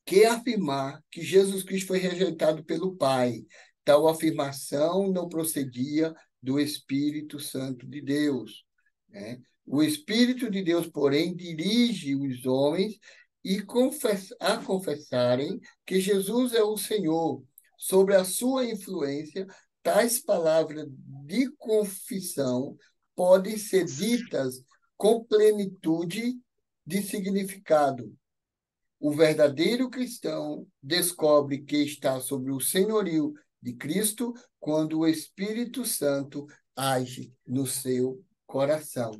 que afirmar que Jesus Cristo foi rejeitado pelo Pai. Tal afirmação não procedia do Espírito Santo de Deus, né? O Espírito de Deus, porém, dirige os homens a confessarem que Jesus é o Senhor. Sobre a sua influência, tais palavras de confissão podem ser ditas com plenitude de significado. O verdadeiro cristão descobre que está sob o senhorio de Cristo quando o Espírito Santo age no seu coração,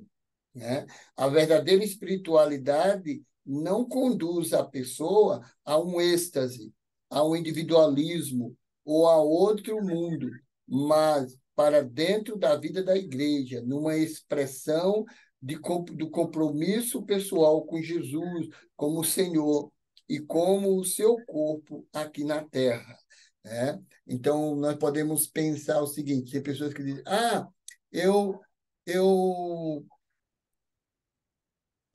né? A verdadeira espiritualidade não conduz a pessoa a um êxtase, a um individualismo ou a outro mundo, mas para dentro da vida da igreja, numa expressão do compromisso pessoal com Jesus como Senhor e como o seu corpo aqui na Terra, né? Então, nós podemos pensar o seguinte, tem pessoas que dizem, eu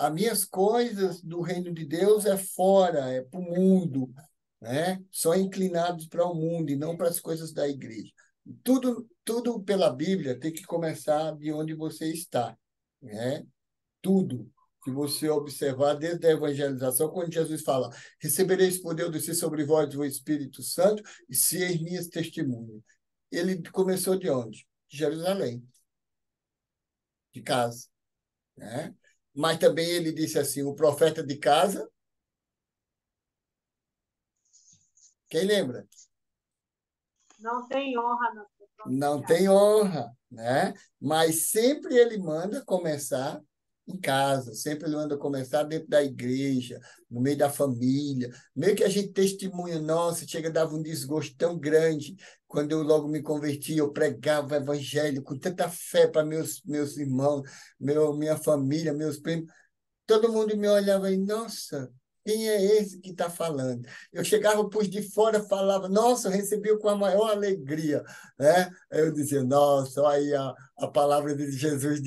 as minhas coisas do reino de Deus é fora, é para o mundo, né? Só inclinados para o mundo e não para as coisas da igreja. Tudo pela Bíblia tem que começar de onde você está, né? Tudo. Se você observar desde a evangelização, quando Jesus fala, recebereis poder descer sobre vós o Espírito Santo e sereis minhas testemunhas. Ele começou de onde? De Jerusalém, de casa, né? Mas também ele disse assim, o profeta de casa, quem lembra? Não tem honra na sua própria Não casa. tem honra, né? Mas sempre ele manda começar em casa, sempre ele manda começar dentro da igreja, no meio da família, meio que a gente testemunha, nossa, chega, dava um desgosto tão grande, quando eu logo me converti, eu pregava o evangelho com tanta fé para meus irmãos, minha família, meus primos, todo mundo me olhava e, nossa, quem é esse que está falando? Eu chegava por de fora, falava, nossa, eu recebi com a maior alegria, né? Aí eu dizia, nossa, olha aí a palavra de Jesus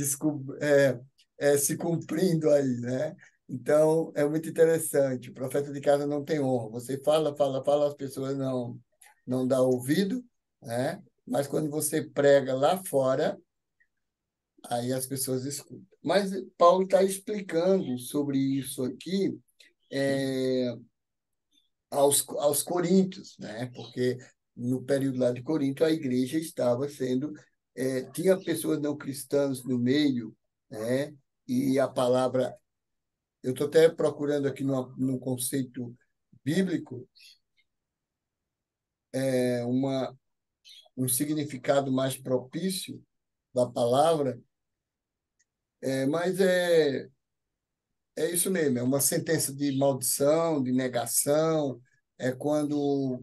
se cumprindo aí, né? Então, é muito interessante. O profeta de casa não tem honra. Você fala, fala, fala, as pessoas não dão ouvido, né? Mas quando você prega lá fora, aí as pessoas escutam. Mas Paulo está explicando sobre isso aqui aos coríntios, né? Porque no período lá de Corinto, a igreja estava sendo... tinha pessoas não cristãs no meio, né? E a palavra... Eu estou até procurando aqui num conceito bíblico um significado mais propício da palavra, mas É isso mesmo, é uma sentença de maldição, de negação, é quando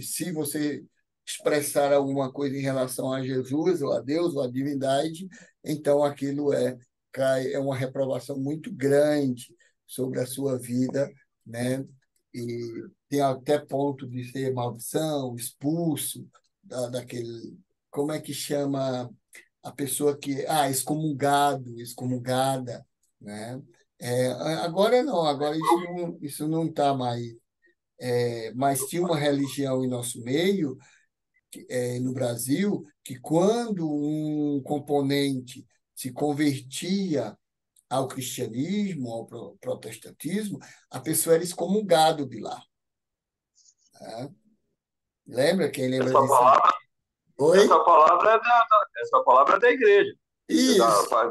se você expressar alguma coisa em relação a Jesus, ou a Deus, ou a divindade, então aquilo é uma reprovação muito grande sobre a sua vida, né? E tem até ponto de ser maldição, expulso daquele, como é que chama a pessoa que, excomungado, excomungada, né? Agora não, agora isso não está mais. Mas tinha uma religião em nosso meio, no Brasil, que quando um componente se convertia ao cristianismo, ao protestantismo, a pessoa era excomungado de lá. Né? Lembra? Quem lembra Essa disso? palavra, Oi? essa palavra é da igreja, Isso,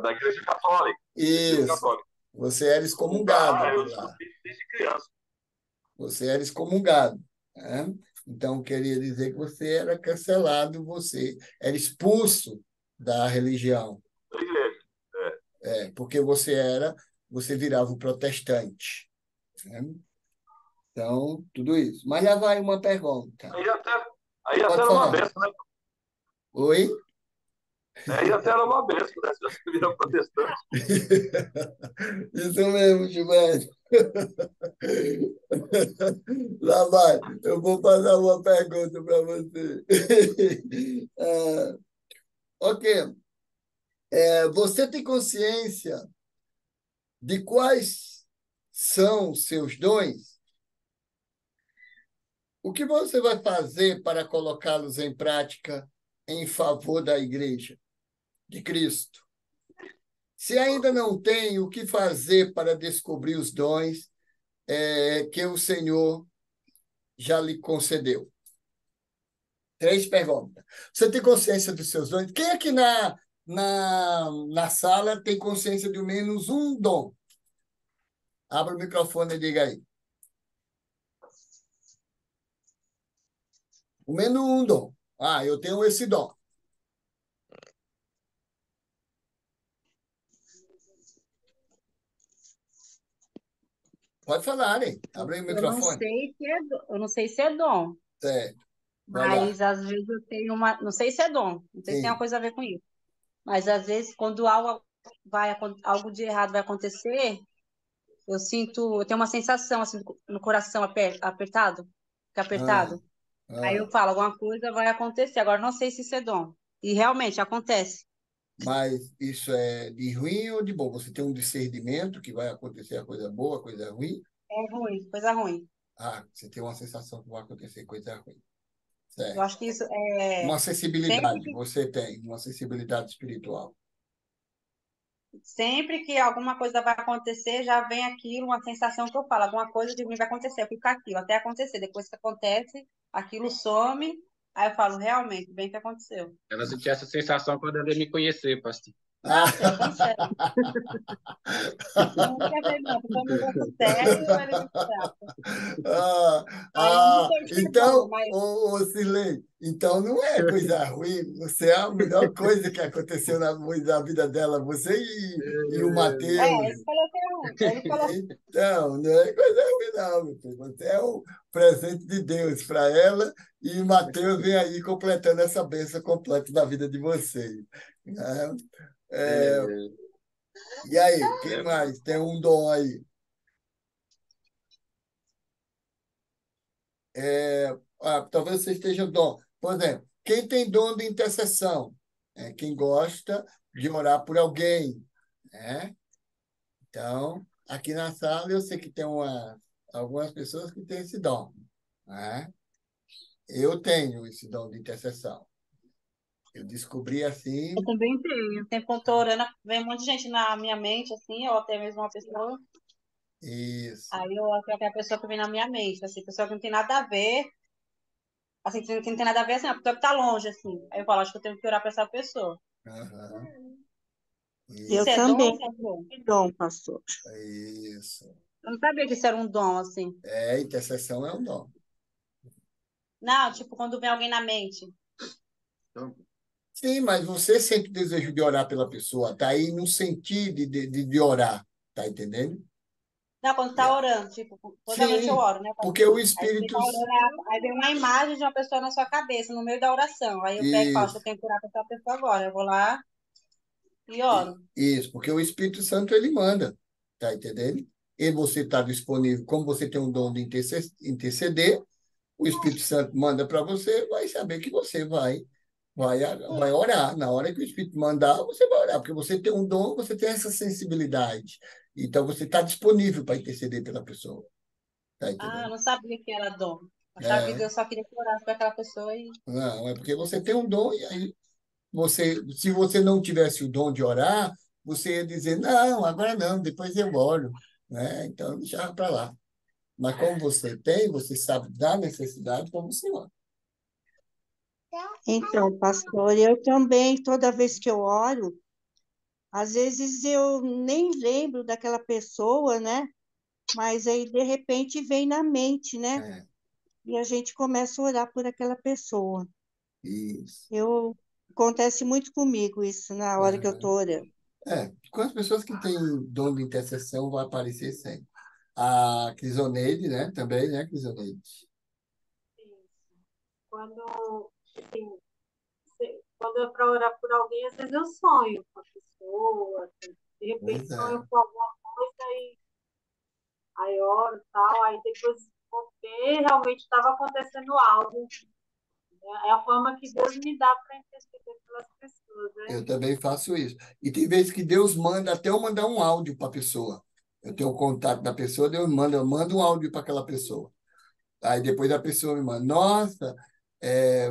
da igreja católica. Igreja isso. católica. Você era excomungado Eu de lá. escutei desde criança. Você era excomungado. Né? Então, queria dizer que você era cancelado, você era expulso da religião, Da igreja. porque você virava o protestante. Né? Então, tudo isso. Mas já vai uma pergunta. Aí até Pode era uma falar. benção, né? Oi? Aí até era uma benção, né? Se você vira protestante. Isso mesmo, Gilberto. Lá vai. Eu vou fazer uma pergunta para você. Ok. Você tem consciência de quais são seus dons? O que você vai fazer para colocá-los em prática em favor da Igreja de Cristo? Se ainda não tem, o que fazer para descobrir os dons que o Senhor já lhe concedeu? 3 perguntas. Você tem consciência dos seus dons? Quem aqui na sala tem consciência de ao menos um dom? Abra o microfone e diga aí. Ao menos um dom. Eu tenho esse dom. Pode falar, hein? Abre aí o microfone. Eu não sei se é dom, Certo. Vai lá. mas às vezes eu tenho uma, não sei se é dom, não sei se tem uma Sim. coisa a ver com isso. Mas às vezes quando algo de errado vai acontecer, eu tenho uma sensação assim no coração apertado, fica apertado. Aí eu falo, alguma coisa vai acontecer. Agora não sei se isso é dom. E realmente acontece. Mas isso é de ruim ou de bom? Você tem um discernimento que vai acontecer a coisa boa, a coisa ruim? É ruim, coisa ruim. Você tem uma sensação que vai acontecer coisa ruim. Eu Certo. acho que isso é Uma sempre sensibilidade, que, você tem uma sensibilidade espiritual. sempre que alguma coisa vai acontecer, já vem aquilo, uma sensação que eu falo, alguma coisa de mim vai acontecer, eu fico com aquilo, até acontecer. Depois que acontece, aquilo some, aí eu falo, realmente, bem que aconteceu. Ela sentia essa sensação quando ela ia me conhecer, pastor. Não, senhor, falando sério. Não quer ver, não, porque eu não gosto sério, ele me trata. Aí não sei se é bom, Então, mas Cirlei, então não é coisa ruim, você é a melhor coisa que aconteceu na vida dela, você e o Mateus. ele falou que é ruim. Ele falou Então, não é coisa ruim, não, meu filho. Você é um presente de Deus para ela e o Mateus vem aí completando essa bênção completa da vida de vocês. Né? E aí, quem mais? Tem um dom aí. Talvez você esteja dom. Por exemplo, quem tem dom de intercessão? Quem gosta de orar por alguém. Né? Então, aqui na sala eu sei que tem algumas pessoas que têm esse dom. Né? Eu tenho esse dom de intercessão. Eu descobri assim. eu também tenho. O tempo que eu tô orando, vem um monte de gente na minha mente, assim, ou até mesmo uma pessoa. Isso. Aí eu acho que é a pessoa que vem na minha mente, assim, pessoa que não tem nada a ver. Assim, que não tem nada a ver, assim, a pessoa que tá longe, assim. Aí eu falo, acho que eu tenho que orar pra essa pessoa. Uhum. Eu Isso é também dom, pastor? tenho dom, pastor. Isso. Eu não sabia que isso era um dom, assim. Intercessão é um dom. Não, tipo, quando vem alguém na mente. Sim, mas você sente desejo de orar pela pessoa, está aí no sentido de orar. Tá entendendo? Não, quando tá orando, tipo, toda noite eu Sim, oro, né, porque o pastor? Aí você Espírito... tá orando, aí vem uma imagem de uma pessoa na sua cabeça, no meio da oração. Aí eu pego e falo, eu Isso, tenho que orar pra essa pessoa agora. Eu vou lá e oro. isso, porque o Espírito Santo ele manda, tá entendendo? E você está disponível, como você tem um dom de interceder, o Espírito Santo manda para você, vai saber que você vai orar. Na hora que o Espírito mandar, você vai orar, porque você tem um dom, você tem essa sensibilidade. Então, você está disponível para interceder pela pessoa. Tá Ah, eu entendendo? não sabia que era dom. Achava que É, Deus só queria que eu orasse pra aquela pessoa e... não, é porque você tem um dom, e aí se você não tivesse o dom de orar, você ia dizer, não, agora não, depois eu oro. Né? Então, deixava para lá. Mas como você tem, você sabe da necessidade, então você ora. Então, pastor, eu também, toda vez que eu oro, às vezes eu nem lembro daquela pessoa, né? Mas aí, de repente, vem na mente, né? É, E a gente começa a orar por aquela pessoa. isso. Acontece muito comigo isso na hora que eu estou orando. Com as pessoas que têm dom de intercessão, vai aparecer sempre. A Crisoneide, né? Também, né, Crisoneide? Quando, assim, quando é para orar por alguém, às vezes eu sonho com a pessoa, assim, de repente Pois é. sonho com alguma coisa e aí oro e tal, aí depois vou ver, realmente estava acontecendo algo. Né? É a forma que Deus me dá para interceder pelas pessoas, né? Eu também faço isso. E tem vezes que Deus manda até eu mandar um áudio para a pessoa. Eu tenho o contato da pessoa, Deus manda, eu mando um áudio para aquela pessoa. Aí depois a pessoa me manda, nossa,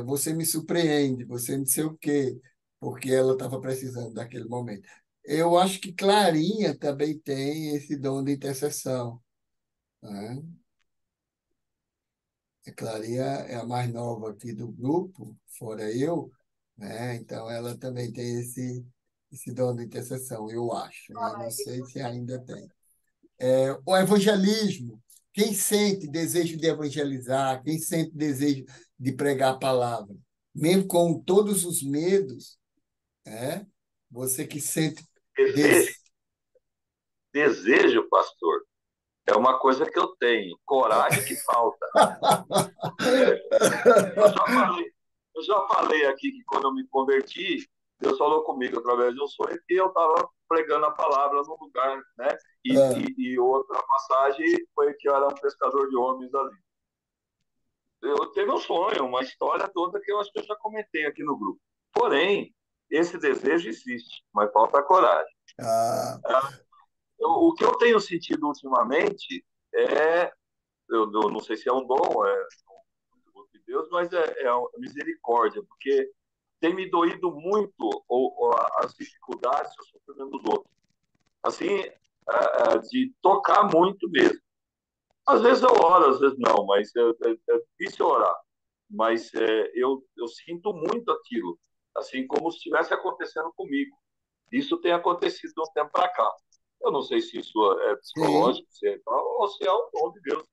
você me surpreende, você não sei o quê, porque ela estava precisando daquele momento. Eu acho que Clarinha também tem esse dom de intercessão. Né? A Clarinha é a mais nova aqui do grupo, fora eu, né? Então ela também tem esse dom de intercessão, eu acho, né? Não sei se ainda tem. O evangelismo, quem sente desejo de evangelizar, quem sente desejo de pregar a palavra, mesmo com todos os medos, né? Você que sente Desejo, desejo, pastor, é uma coisa que eu tenho. Coragem que falta. Eu já falei, eu já falei aqui que quando eu me converti, Deus falou comigo através de um sonho que eu estava pregando a palavra num lugar, né? E outra passagem foi que eu era um pescador de homens ali. Eu teve um sonho, uma história toda que eu acho que eu já comentei aqui no grupo. Porém, esse desejo existe, mas falta coragem. Ah, O que eu tenho sentido ultimamente é, eu não sei se é um dom, de Deus, mas é a misericórdia, porque tem me doído muito as dificuldades e o sofrimento dos outros. Assim, de tocar muito mesmo. Às vezes eu oro, às vezes não, mas é difícil orar. Mas eu sinto muito aquilo, assim como se estivesse acontecendo comigo. Isso tem acontecido de um tempo para cá. Eu não sei se isso é sim. psicológico, se é tal, ou se é o dom de Deus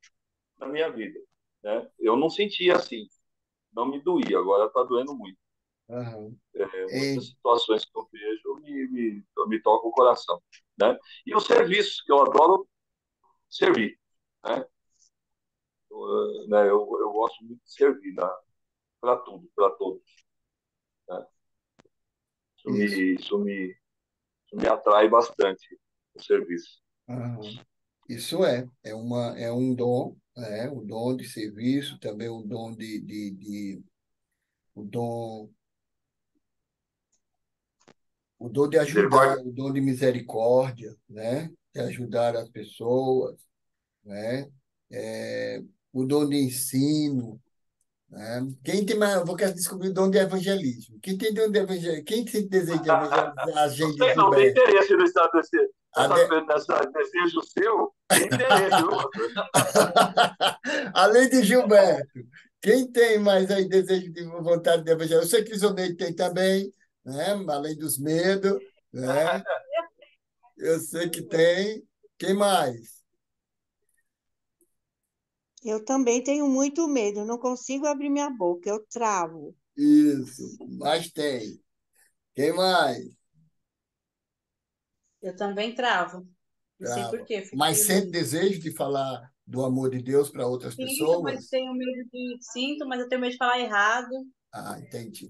na minha vida. Né? Eu não sentia assim, não me doía, agora está doendo muito. Aham. Muitas situações que eu vejo me tocam o coração. Né? E os serviços, que eu adoro servir. Né? Eu gosto muito de servir para tudo, para todos. Né? Isso. Isso me atrai bastante, o serviço. Aham. Isso é um dom, né? Um dom de serviço, também um dom o dom, o dom de ajudar, Misericórdia. o dom de misericórdia, né? De ajudar as pessoas, né? É, o dom de ensino, né? Quem tem mais, eu vou querer descobrir o dom de evangelismo. Quem tem dom de evangelismo? Quem tem desejo de evangelizar a Não gente de sei, não tem Gilberto? interesse A de- nessa desejo seu, tem interesse, viu, pastor? Além de Gilberto, quem tem mais aí desejo de vontade de evangelizar? Eu sei que o Zoneide tem também, né? Além dos medos, né? Eu sei que tem. Quem mais? Eu também tenho muito medo, não consigo abrir minha boca, eu travo. Isso, mais tem. Quem mais? Eu também travo. Não sei por Brava. quê, fico Mas com sente medo. desejo de falar do amor de Deus para outras Sinto, mas pessoas? tenho medo de... Sinto, mas eu tenho medo de falar errado. Ah, entendi.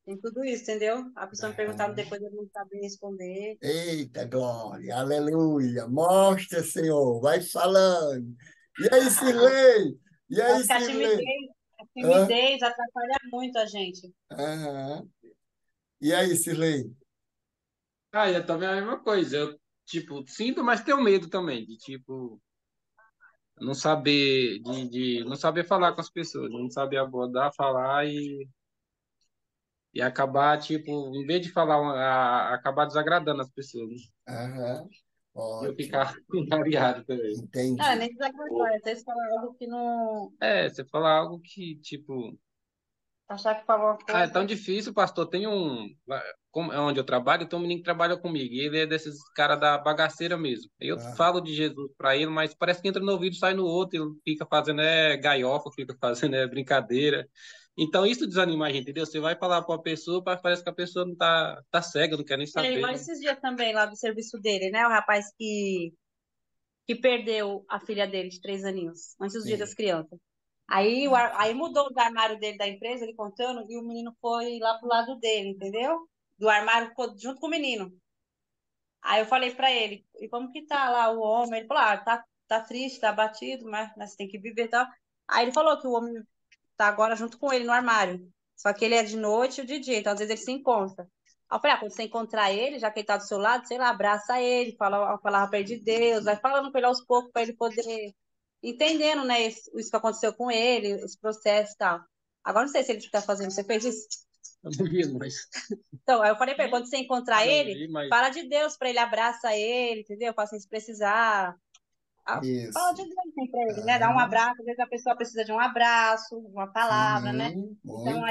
Tem tudo isso, entendeu? A pessoa me perguntar Ah, depois, eu não saber responder. eita, glória, aleluia. Mostra, Senhor, vai falando. E aí, Sirlei? E aí, Acho que Sirlei? a Hã? timidez atrapalha muito a gente. Aham. E aí, Sirlei? Ah, eu também é a mesma coisa. Eu, tipo, sinto, mas tenho medo também, de, tipo, não saber, de não saber falar com as pessoas, não saber abordar, falar e acabar, tipo, em vez de falar, acabar desagradando as pessoas, né? Aham. E eu Ótimo. ficar contrariado também. Não, é Entendi. nem desagradar, Ô, às vezes falar algo que não... É, você falar algo que, tipo, Achar que falou uma ah, é tão coisa... difícil, pastor. Tem um. Como é onde eu trabalho, tem um menino que trabalha comigo. E ele é desses caras da bagaceira mesmo. Eu Ah, falo de Jesus pra ele, mas parece que entra no ouvido e sai no outro. Ele fica fazendo gaiofa, fica fazendo brincadeira. Então isso desanima a gente, entendeu? Você vai falar pra uma pessoa, parece que a pessoa não tá cega, não quer nem É saber, igual né? esses dias também lá do serviço dele, né? O rapaz que perdeu a filha dele de 3 aninhos, antes do Dia das sim. Crianças. Aí, aí mudou do armário dele da empresa, ele contando, e o menino foi lá pro lado dele, entendeu? Do armário ficou junto com o menino. Aí eu falei pra ele, e como que tá lá o homem? Ele falou, ah, tá triste, tá abatido, mas você tem que viver e tal. Aí ele falou que o homem tá agora junto com ele no armário. Só que ele é de noite e o de dia, então às vezes ele se encontra. Aí eu falei, ah, quando você encontrar ele, já que ele tá do seu lado, sei lá, abraça ele, fala a palavra pra ele de Deus, vai falando com ele aos poucos pra ele poder entendendo, né, isso que aconteceu com ele, esse processo e tal. Agora não sei se ele tá fazendo, você fez isso? Eu não vi, mas. Então, aí eu falei pra ele, quando você encontrar Não ele, vi, mas. fala de Deus pra ele, abraça ele, entendeu? Fala assim, se precisar. Fala Isso. de Deus assim, pra ele, né? Dá um Aham. abraço, às vezes a pessoa precisa de um abraço, uma palavra, né? Sim, Então, muito.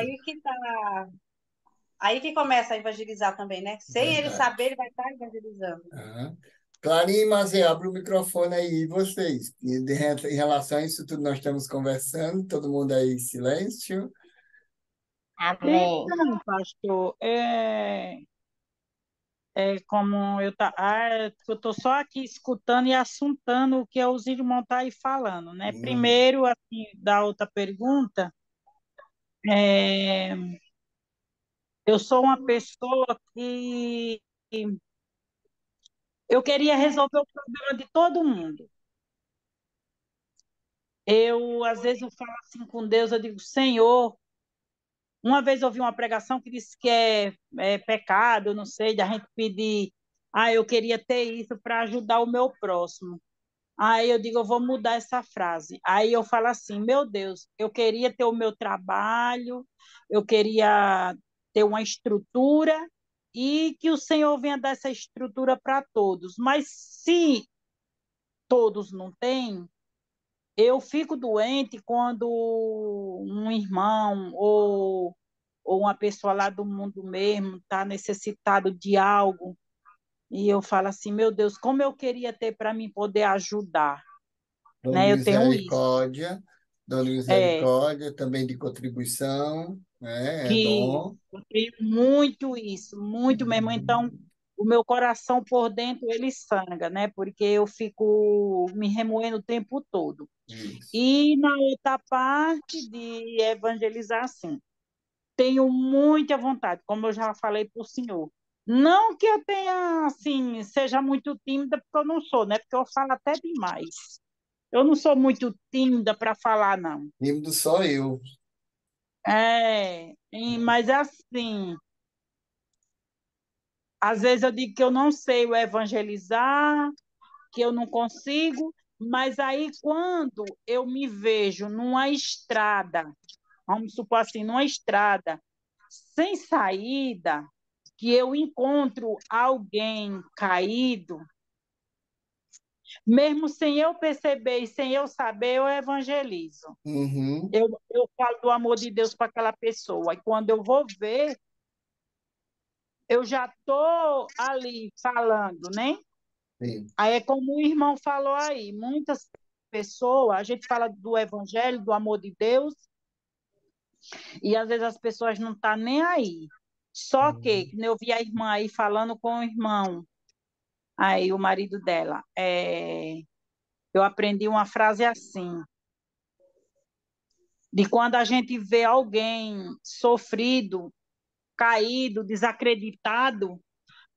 aí que começa a evangelizar também, né? Sem ele saber, Verdade. ele vai estar evangelizando. Aham. Clarinha e Mazé, abre o microfone aí, e vocês? Em relação a isso tudo nós estamos conversando, todo mundo aí em silêncio. Amém. Então, pastor, como eu estou só aqui escutando e assuntando o que os irmãos estão aí falando, né? Uhum. Primeiro, assim, da outra pergunta, é, eu sou uma pessoa que eu queria resolver o problema de todo mundo. Às vezes, eu falo assim com Deus, eu digo, Senhor, uma vez eu ouvi uma pregação que disse que é pecado, eu não sei, da gente pedir, eu queria ter isso para ajudar o meu próximo. Aí eu digo, eu vou mudar essa frase. Aí eu falo assim, meu Deus, eu queria ter o meu trabalho, eu queria ter uma estrutura e que o Senhor venha dar essa estrutura para todos. Mas se todos não têm, eu fico doente quando um irmão ou uma pessoa lá do mundo mesmo está necessitado de algo e eu falo assim, meu Deus, como eu queria ter para mim poder ajudar, Dom de né? Eu tenho isso. misericórdia, dom de É, misericórdia, também de contribuição, né? É que dom. eu tenho muito isso, muito mesmo. Então, o meu coração por dentro, ele sangra, né? Porque eu fico me remoendo o tempo todo. Isso. E na outra parte de evangelizar, sim, tenho muita vontade, como eu já falei para o senhor. Não que eu tenha, assim, seja muito tímida, porque eu não sou, né? Porque eu falo até demais. Eu não sou muito tímida para falar, não. Tímido só eu. Mas é assim, às vezes eu digo que eu não sei o evangelizar, que eu não consigo, mas aí quando eu me vejo numa estrada, vamos supor assim, numa estrada sem saída, que eu encontro alguém caído, mesmo sem eu perceber e sem eu saber, eu evangelizo. Uhum. Eu falo do amor de Deus para aquela pessoa. E quando eu vou ver, eu já estou ali falando, né? Sim. Aí é como o irmão falou aí, muitas pessoas, a gente fala do evangelho, do amor de Deus, e às vezes as pessoas não estão nem aí. Só que Uhum. eu vi a irmã aí falando com o irmão, Aí o marido dela, eu aprendi uma frase assim, de quando a gente vê alguém sofrido, caído, desacreditado,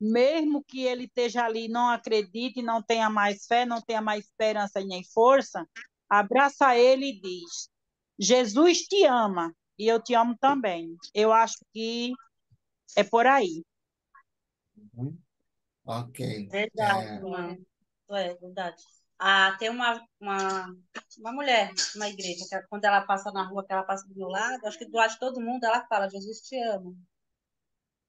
mesmo que ele esteja ali, não acredite, não tenha mais fé, não tenha mais esperança e nem força, abraça ele e diz: Jesus te ama e eu te amo também. Eu acho que é por aí. Uhum. Ok. Verdade, mano. É verdade. Tem uma mulher na igreja, que quando ela passa na rua, que ela passa do meu lado, acho que do lado de todo mundo, ela fala, Jesus te ama.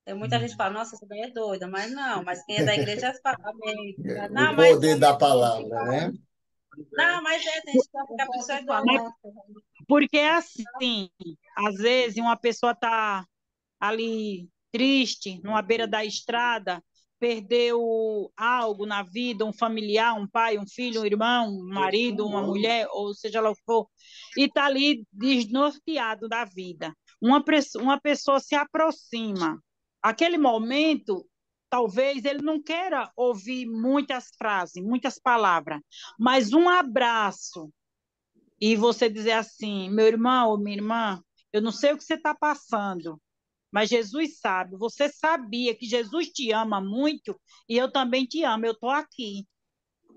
Tem muita gente que fala, nossa, essa daí é doida, mas não, mas quem é da igreja fala, amém. O Não, mas poder da palavra, né? não, mas tem gente que fica a pessoa é doida. Mas porque é assim, às vezes uma pessoa está ali triste, numa beira da estrada, perdeu algo na vida, um familiar, um pai, um filho, um irmão, um marido, uma mulher, ou seja lá o que for, e está ali desnorteado da vida. Uma pessoa se aproxima. Aquele momento, talvez ele não queira ouvir muitas frases, muitas palavras, mas um abraço, e você dizer assim, meu irmão ou minha irmã, eu não sei o que você está passando, mas Jesus sabe. Você sabia que Jesus te ama muito e eu também te amo. Eu estou aqui.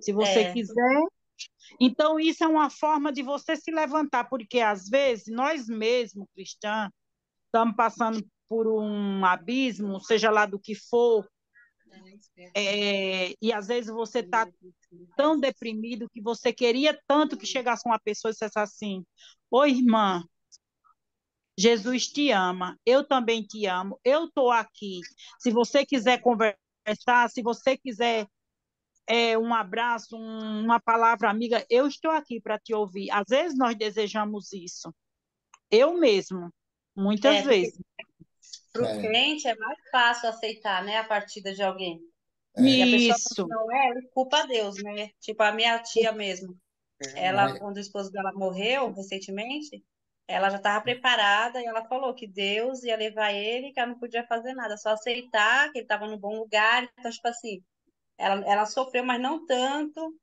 Se você quiser. Então, isso é uma forma de você se levantar, porque às vezes nós mesmos, cristãos, estamos passando por um abismo, seja lá do que for, e às vezes você está tão deprimido que você queria tanto que chegasse uma pessoa e dissesse assim: Oi, irmã, Jesus te ama, eu também te amo, eu estou aqui. Se você quiser conversar, se você quiser um abraço, uma palavra amiga, eu estou aqui para te ouvir. Às vezes nós desejamos isso. Eu mesmo, muitas vezes. Para o crente é mais fácil aceitar, né, a partida de alguém. É. E a pessoa Isso. não ele culpa Deus, né? Tipo, a minha tia mesmo. Ela, quando o esposo dela morreu recentemente, ela já estava preparada e ela falou que Deus ia levar ele, que ela não podia fazer nada, só aceitar que ele estava no bom lugar. Então, tipo assim, ela sofreu, mas não tanto.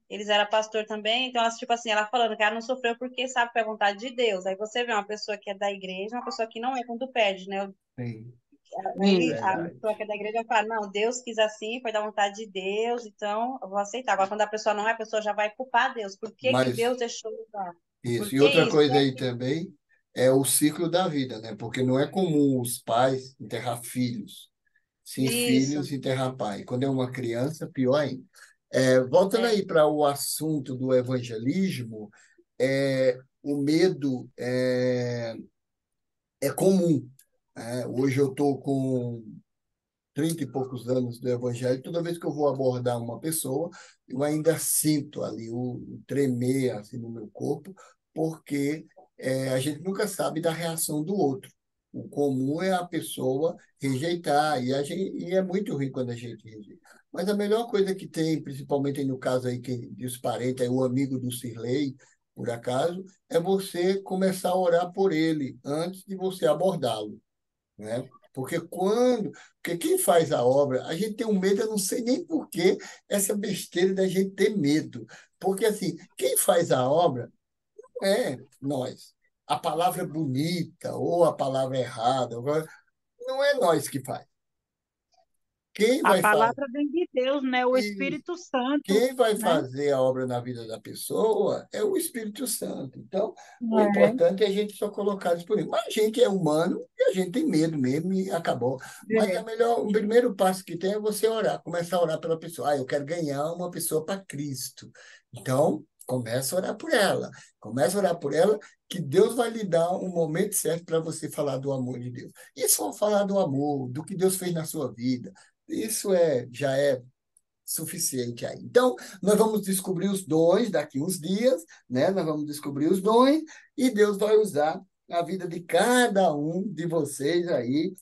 Eles eram pastor também, então, ela, tipo assim, ela falando que ela não sofreu porque sabe que é a vontade de Deus. Aí você vê uma pessoa que é da igreja, uma pessoa que não é quando perde, né? Sim, A verdade. pessoa que é da igreja fala, não, Deus quis assim, foi da vontade de Deus, então eu vou aceitar. Agora, quando a pessoa não é, a pessoa já vai culpar Deus. Por que que Mas Deus deixou levar? Por isso. E que outra isso? coisa aí também é o ciclo da vida, né? Porque não é comum os pais enterrar filhos. Sim, Isso. filhos enterrar pai. Quando é uma criança, pior ainda. Voltando aí para o assunto do evangelismo, o medo é comum. Hoje eu estou com 30 e poucos anos do evangelho, toda vez que eu vou abordar uma pessoa, eu ainda sinto ali o tremer assim, no meu corpo, porque a gente nunca sabe da reação do outro. O comum é a pessoa rejeitar, e é muito ruim quando a gente rejeita. Mas a melhor coisa que tem, principalmente no caso aí que dos parentes, é o amigo do Cirlei, por acaso, é você começar a orar por ele antes de você abordá-lo, né? Porque quem faz a obra, a gente tem um medo, eu não sei nem por que essa besteira da gente ter medo. Porque, assim, quem faz a obra não é nós. A palavra bonita ou a palavra errada, agora, não é nós que faz. Quem A vai fazer? palavra vem de Deus, né? O Espírito Santo, Quem vai né? fazer a obra na vida da pessoa é o Espírito Santo. Então, o É, importante é a gente só colocar disponível. Mas a gente é humano e a gente tem medo mesmo e acabou. Mas é. o primeiro passo que tem é você orar, começar a orar pela pessoa. Eu quero ganhar uma pessoa para Cristo. Então, começa a orar por ela. Começa a orar por ela, que Deus vai lhe dar um momento certo para você falar do amor de Deus. E só falar do amor, do que Deus fez na sua vida. Isso já é suficiente aí. Então, nós vamos descobrir os dons daqui uns dias, né? Nós vamos descobrir os dons e Deus vai usar a vida de cada um de vocês aí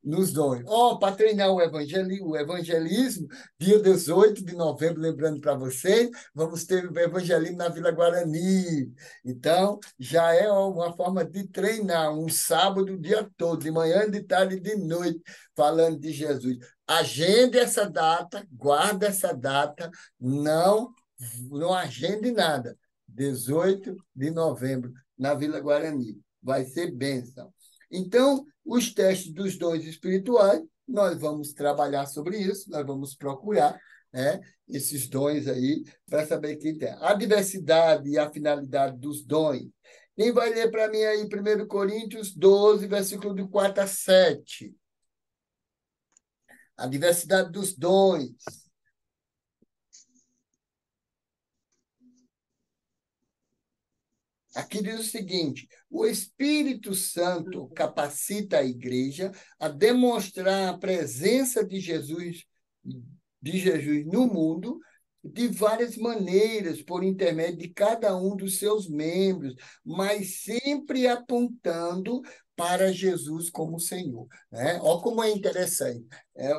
nos dons. Para treinar o evangelismo, dia 18 de novembro, lembrando para vocês, vamos ter o evangelismo na Vila Guarani. Então, já é uma forma de treinar um sábado o dia todo, de manhã, de tarde e de noite, falando de Jesus. agende essa data, guarda essa data, não agende nada. 18 de novembro, na Vila Guarani. Vai ser bênção. Então, os testes dos dons espirituais, nós vamos trabalhar sobre isso, nós vamos procurar, né, esses dons aí, para saber quem tem. A diversidade e a finalidade dos dons. Quem vai ler para mim aí 1 Coríntios 12, versículo de 4 a 7? A diversidade dos dons. Aqui diz o seguinte: o Espírito Santo capacita a igreja a demonstrar a presença de Jesus no mundo de várias maneiras, por intermédio de cada um dos seus membros, mas sempre apontando para Jesus como Senhor, né? Olha como é interessante.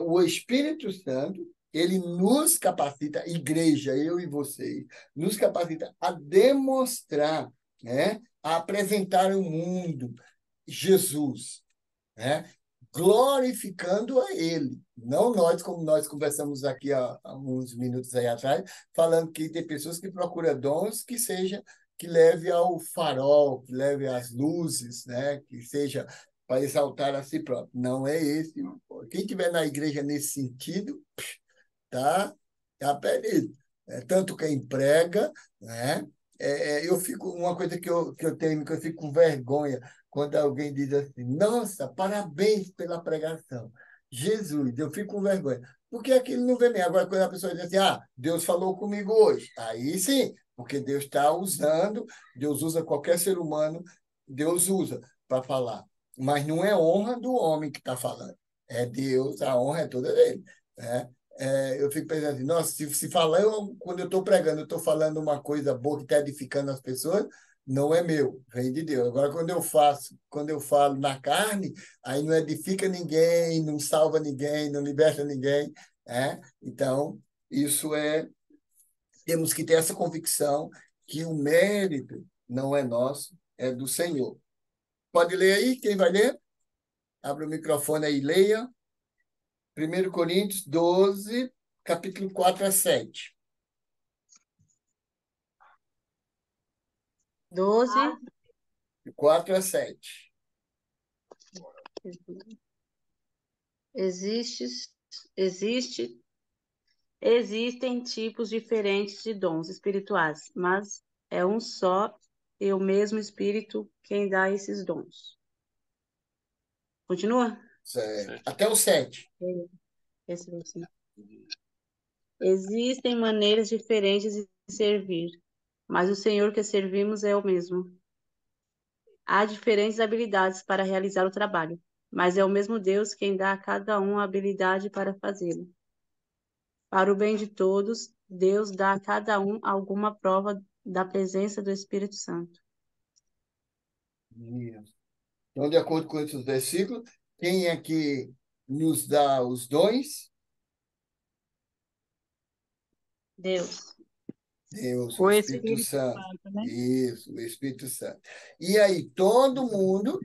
O Espírito Santo, ele nos capacita, igreja, eu e vocês, nos capacita a demonstrar, né, a apresentar ao mundo Jesus, né, glorificando a Ele. Não nós, como nós conversamos aqui há uns minutos aí atrás, falando que tem pessoas que procuram dons que leve ao farol, que leve às luzes, né, que seja para exaltar a si próprio. Não é esse. Quem estiver na igreja nesse sentido, tá perdido. Tanto quem prega, né? Eu fico, uma coisa que eu tenho, que eu fico com vergonha, quando alguém diz assim: nossa, parabéns pela pregação. Jesus, eu fico com vergonha. Porque aquilo não vem nem. Agora, quando a pessoa diz assim: Deus falou comigo hoje. Aí sim, porque Deus está usando, Deus usa qualquer ser humano, Deus usa para falar. Mas não é honra do homem que está falando. É Deus, a honra é toda dele, né? Eu fico pensando assim: nossa, se falar, quando eu estou pregando, eu estou falando uma coisa boa que está edificando as pessoas, não é meu, vem de Deus. Agora, quando eu falo na carne, aí não edifica ninguém, não salva ninguém, não liberta ninguém, né? Então, temos que ter essa convicção que o mérito não é nosso, é do Senhor. Pode ler aí? Quem vai ler? Abre o microfone aí e leia. 1 Coríntios 12, capítulo 4 a 7. 12. 4 a 7. Existem tipos diferentes de dons espirituais, mas é um só e o mesmo Espírito quem dá esses dons. Continua? Certo. Até o 7. Esse versículo. Existem maneiras diferentes de servir, mas o Senhor que servimos é o mesmo. Há diferentes habilidades para realizar o trabalho, mas é o mesmo Deus quem dá a cada um a habilidade para fazê-lo. Para o bem de todos, Deus dá a cada um alguma prova da presença do Espírito Santo. Então, de acordo com esses versículos, quem é que nos dá os dons? Deus. Deus, O o Espírito Espírito Santo. Santo, né? Isso, o Espírito Santo. E aí, todo mundo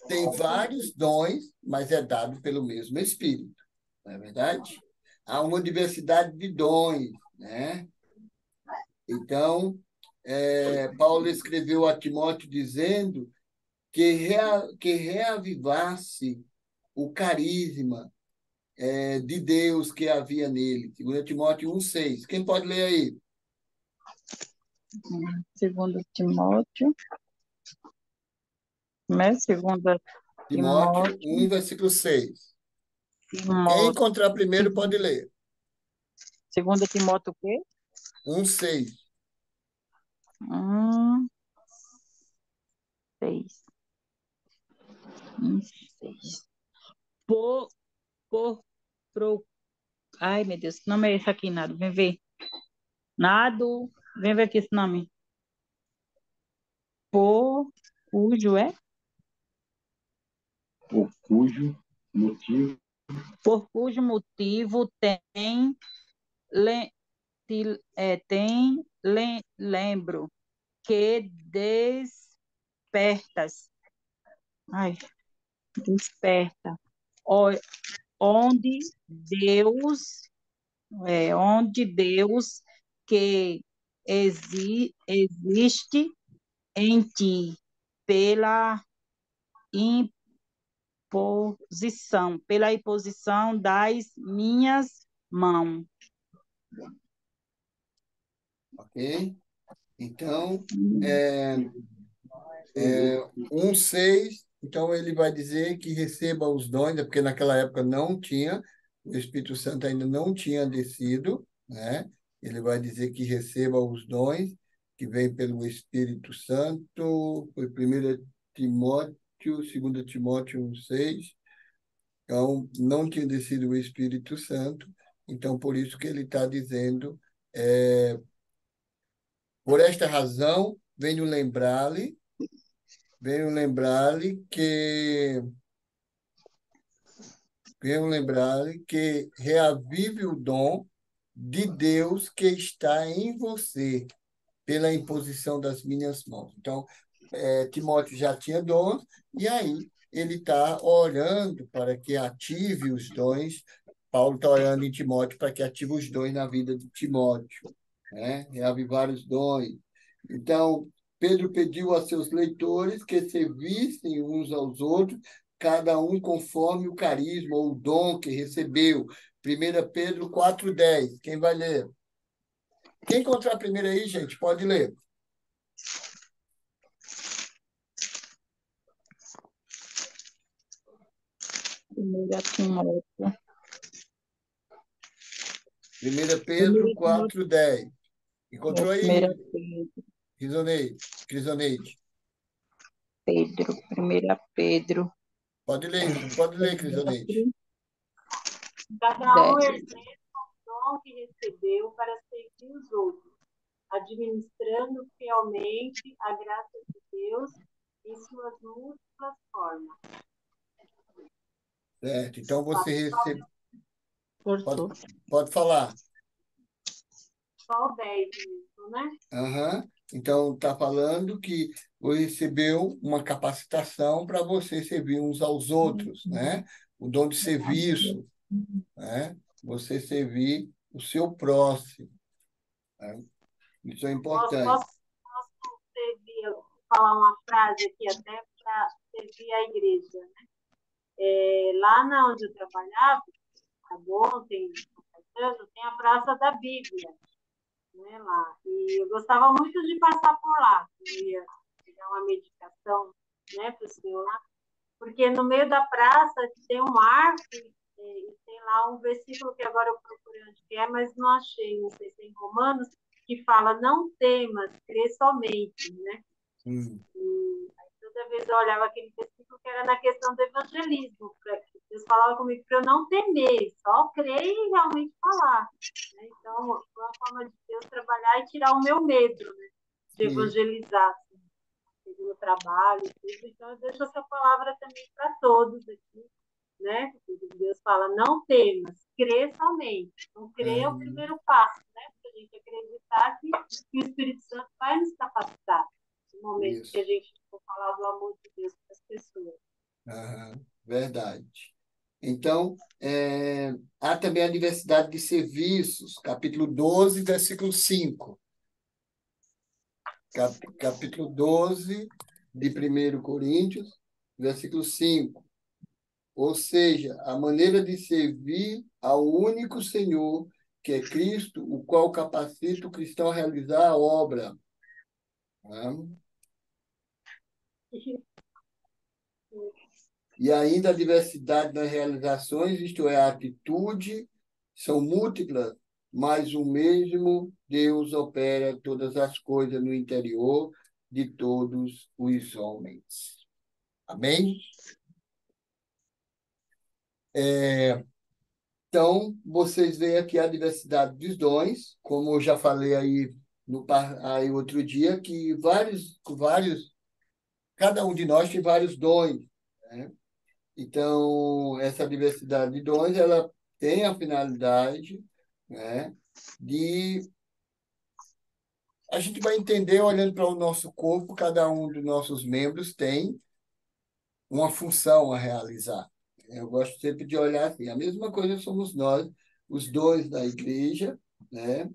tem vários dons, mas é dado pelo mesmo Espírito, não é verdade? Há uma diversidade de dons, né? Então, Paulo escreveu a Timóteo dizendo que reavivasse o carisma de Deus que havia nele. 2 Timóteo 1,6. Quem pode ler aí? 2 Timóteo, né? 2 Timóteo 1, Timóteo, versículo 6. Quem Timóteo, encontrar primeiro pode ler. 2 Timóteo o quê? 1,6. 6. 6. Pro... Ai, meu Deus, que nome é esse aqui, Nado? Vem ver. Nado, vem ver aqui esse nome. Por cujo é? Por cujo motivo Por cujo motivo lembro que desperta. Olha, onde Deus que existe em ti pela imposição das minhas mãos. Ok? Então, 1,6, então ele vai dizer que receba os dons, porque naquela época não tinha, o Espírito Santo ainda não tinha descido, né? Ele vai dizer que receba os dons que vem pelo Espírito Santo, foi 1 Timóteo, 2 Timóteo 1,6. Então, não tinha descido o Espírito Santo, então por isso que ele está dizendo, por esta razão, venho lembrar-lhe que reavive o dom de Deus que está em você pela imposição das minhas mãos. Então, Timóteo já tinha dons, e aí ele está orando para que ative os dons. Paulo está orando em Timóteo para que ative os dons na vida de Timóteo, né? Reavivar os dons. Então, Pedro pediu a seus leitores que servissem uns aos outros, cada um conforme o carisma ou o dom que recebeu. 1 Pedro 4,10. Quem vai ler? Quem encontrar primeiro aí, gente, pode ler. Primeira Timóteo. 1 Pedro 4,10. Encontrou aí, Primeira Pedro. Crisoneide? Primeira Pedro. Pode ler, Crisoneide. Cada um exerce o dom que recebeu para servir os outros, administrando fielmente a graça de Deus em suas múltiplas formas. Certo, então você recebe. Cortou. Pode falar. Só o 10 mesmo, né? Uhum. Então, está falando que você recebeu uma capacitação para você servir uns aos outros, né? O dom de serviço, né? Você servir o seu próximo, né? Isso é importante. Posso falar uma frase aqui até para servir a igreja, né? Lá na onde eu trabalhava, tem a Praça da Bíblia, né, lá. E eu gostava muito de passar por lá. Eu ia pegar uma medicação, né, para o senhor lá, porque no meio da praça tem um arco e tem lá um versículo que agora eu procurei onde que é, mas não achei, não sei se é em Romanos, que fala, não temas, crê somente, né? E aí, toda vez eu olhava aquele versículo que era na questão do evangelismo, Deus falava comigo para eu não temer, só crer e realmente falar, né? Então, foi uma forma de Deus trabalhar e tirar o meu medo, né? De evangelizar, assim, no trabalho, tudo. Então, eu deixo essa palavra também para todos aqui, né? Deus fala, não temas, crê somente. Então, crer é o primeiro passo, né? Para a gente acreditar que o Espírito Santo vai nos capacitar no momento que a gente for falar do amor de Deus para as pessoas. Verdade. Então, há também a diversidade de serviços, capítulo 12, versículo 5. Capítulo 12 de 1 Coríntios, versículo 5. Ou seja, a maneira de servir ao único Senhor, que é Cristo, o qual capacita o cristão a realizar a obra. E ainda a diversidade das realizações, isto é, a atitude, são múltiplas, mas o mesmo Deus opera todas as coisas no interior de todos os homens. Amém? Então, vocês veem aqui a diversidade dos dons, como eu já falei aí, aí outro dia, que cada um de nós tem vários dons, né? Então, essa diversidade de dons, ela tem a finalidade, né, de... A gente vai entender, olhando para o nosso corpo, cada um dos nossos membros tem uma função a realizar, Eu gosto sempre de olhar assim. A mesma coisa somos nós, os dons da igreja, né?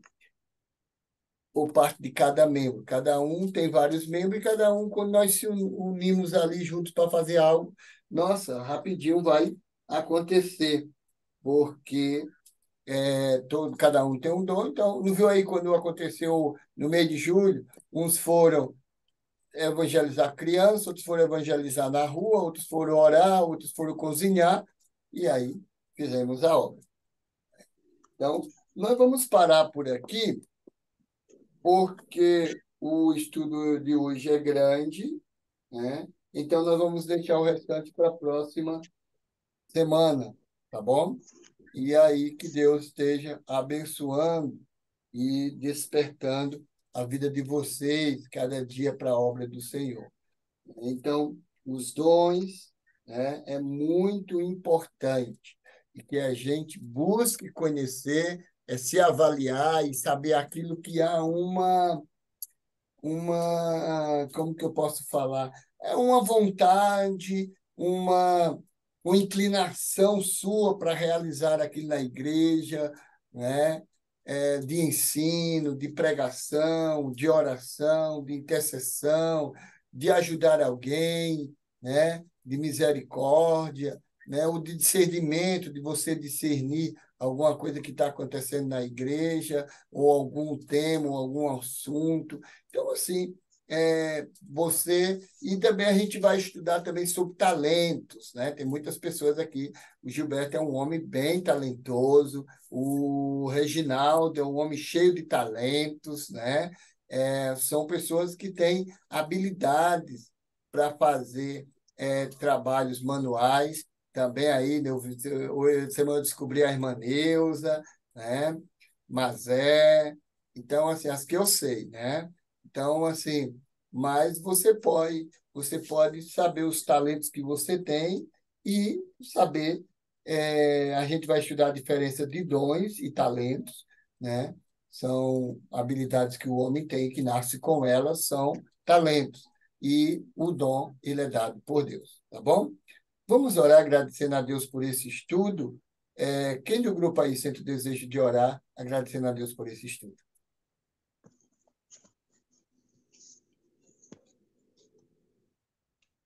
Por parte de cada membro. Cada um tem vários membros e cada um, quando nós se unimos ali juntos para fazer algo, nossa, rapidinho vai acontecer, porque cada um tem um dom. Então, não viu aí quando aconteceu no mês de julho, uns foram evangelizar crianças, outros foram evangelizar na rua, outros foram orar, outros foram cozinhar, e aí fizemos a obra. Então, nós vamos parar por aqui, porque o estudo de hoje é grande, né? Então, nós vamos deixar o restante para a próxima semana, tá bom? E aí que Deus esteja abençoando e despertando a vida de vocês cada dia para a obra do Senhor. Então, os dons, né, é muito importante e que a gente busque conhecer, se avaliar e saber aquilo que há como que eu posso falar? É uma vontade, uma inclinação sua para realizar aquilo na igreja, né? De ensino, de pregação, de oração, de intercessão, de ajudar alguém, né? De misericórdia, né? O de discernimento, de você discernir alguma coisa que está acontecendo na igreja, ou algum tema, ou algum assunto. Então, assim, você... E também a gente vai estudar também sobre talentos, né? Tem muitas pessoas aqui. O Gilberto é um homem bem talentoso, o Reginaldo é um homem cheio de talentos, né? São pessoas que têm habilidades para fazer trabalhos manuais. Também aí, né, eu descobri a irmã Neuza, né? Mazé. Então, assim, as que eu sei, né? Então, assim, mas você pode saber os talentos que você tem e saber. A gente vai estudar a diferença de dons e talentos, né? São habilidades que o homem tem, que nasce com elas, são talentos. E o dom, ele é dado por Deus, tá bom? Vamos orar agradecendo a Deus por esse estudo. Quem do grupo aí sente o desejo de orar, agradecendo a Deus por esse estudo?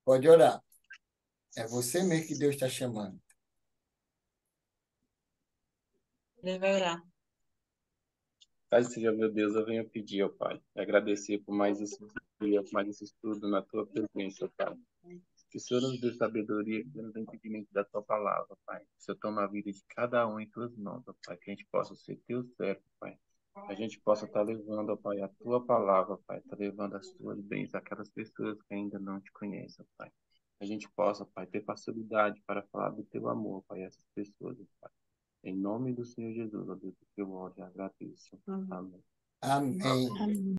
Pode orar. É você mesmo que Deus está chamando. Ele vai orar. Pai, Senhor, meu Deus, eu venho pedir, ó Pai, e agradecer por mais esse dia, por mais esse estudo na Tua presença, ó Pai. Que o Senhor nos dê sabedoria, que nos dê entendimento da Tua palavra, Pai. Que o Senhor tome a vida de cada um em Tuas mãos, ó Pai. Que a gente possa ser Teu servo, Pai. Que a gente possa estar levando, ó Pai, a Tua palavra, Pai. Estar levando as Tuas bênçãos àquelas pessoas que ainda não Te conhecem, ó Pai. Que a gente possa, Pai, ter facilidade para falar do Teu amor, Pai, a essas pessoas, ó Pai. Em nome do Senhor Jesus, ó Deus, que eu oro e agradeço. Amém. Amém. Amém.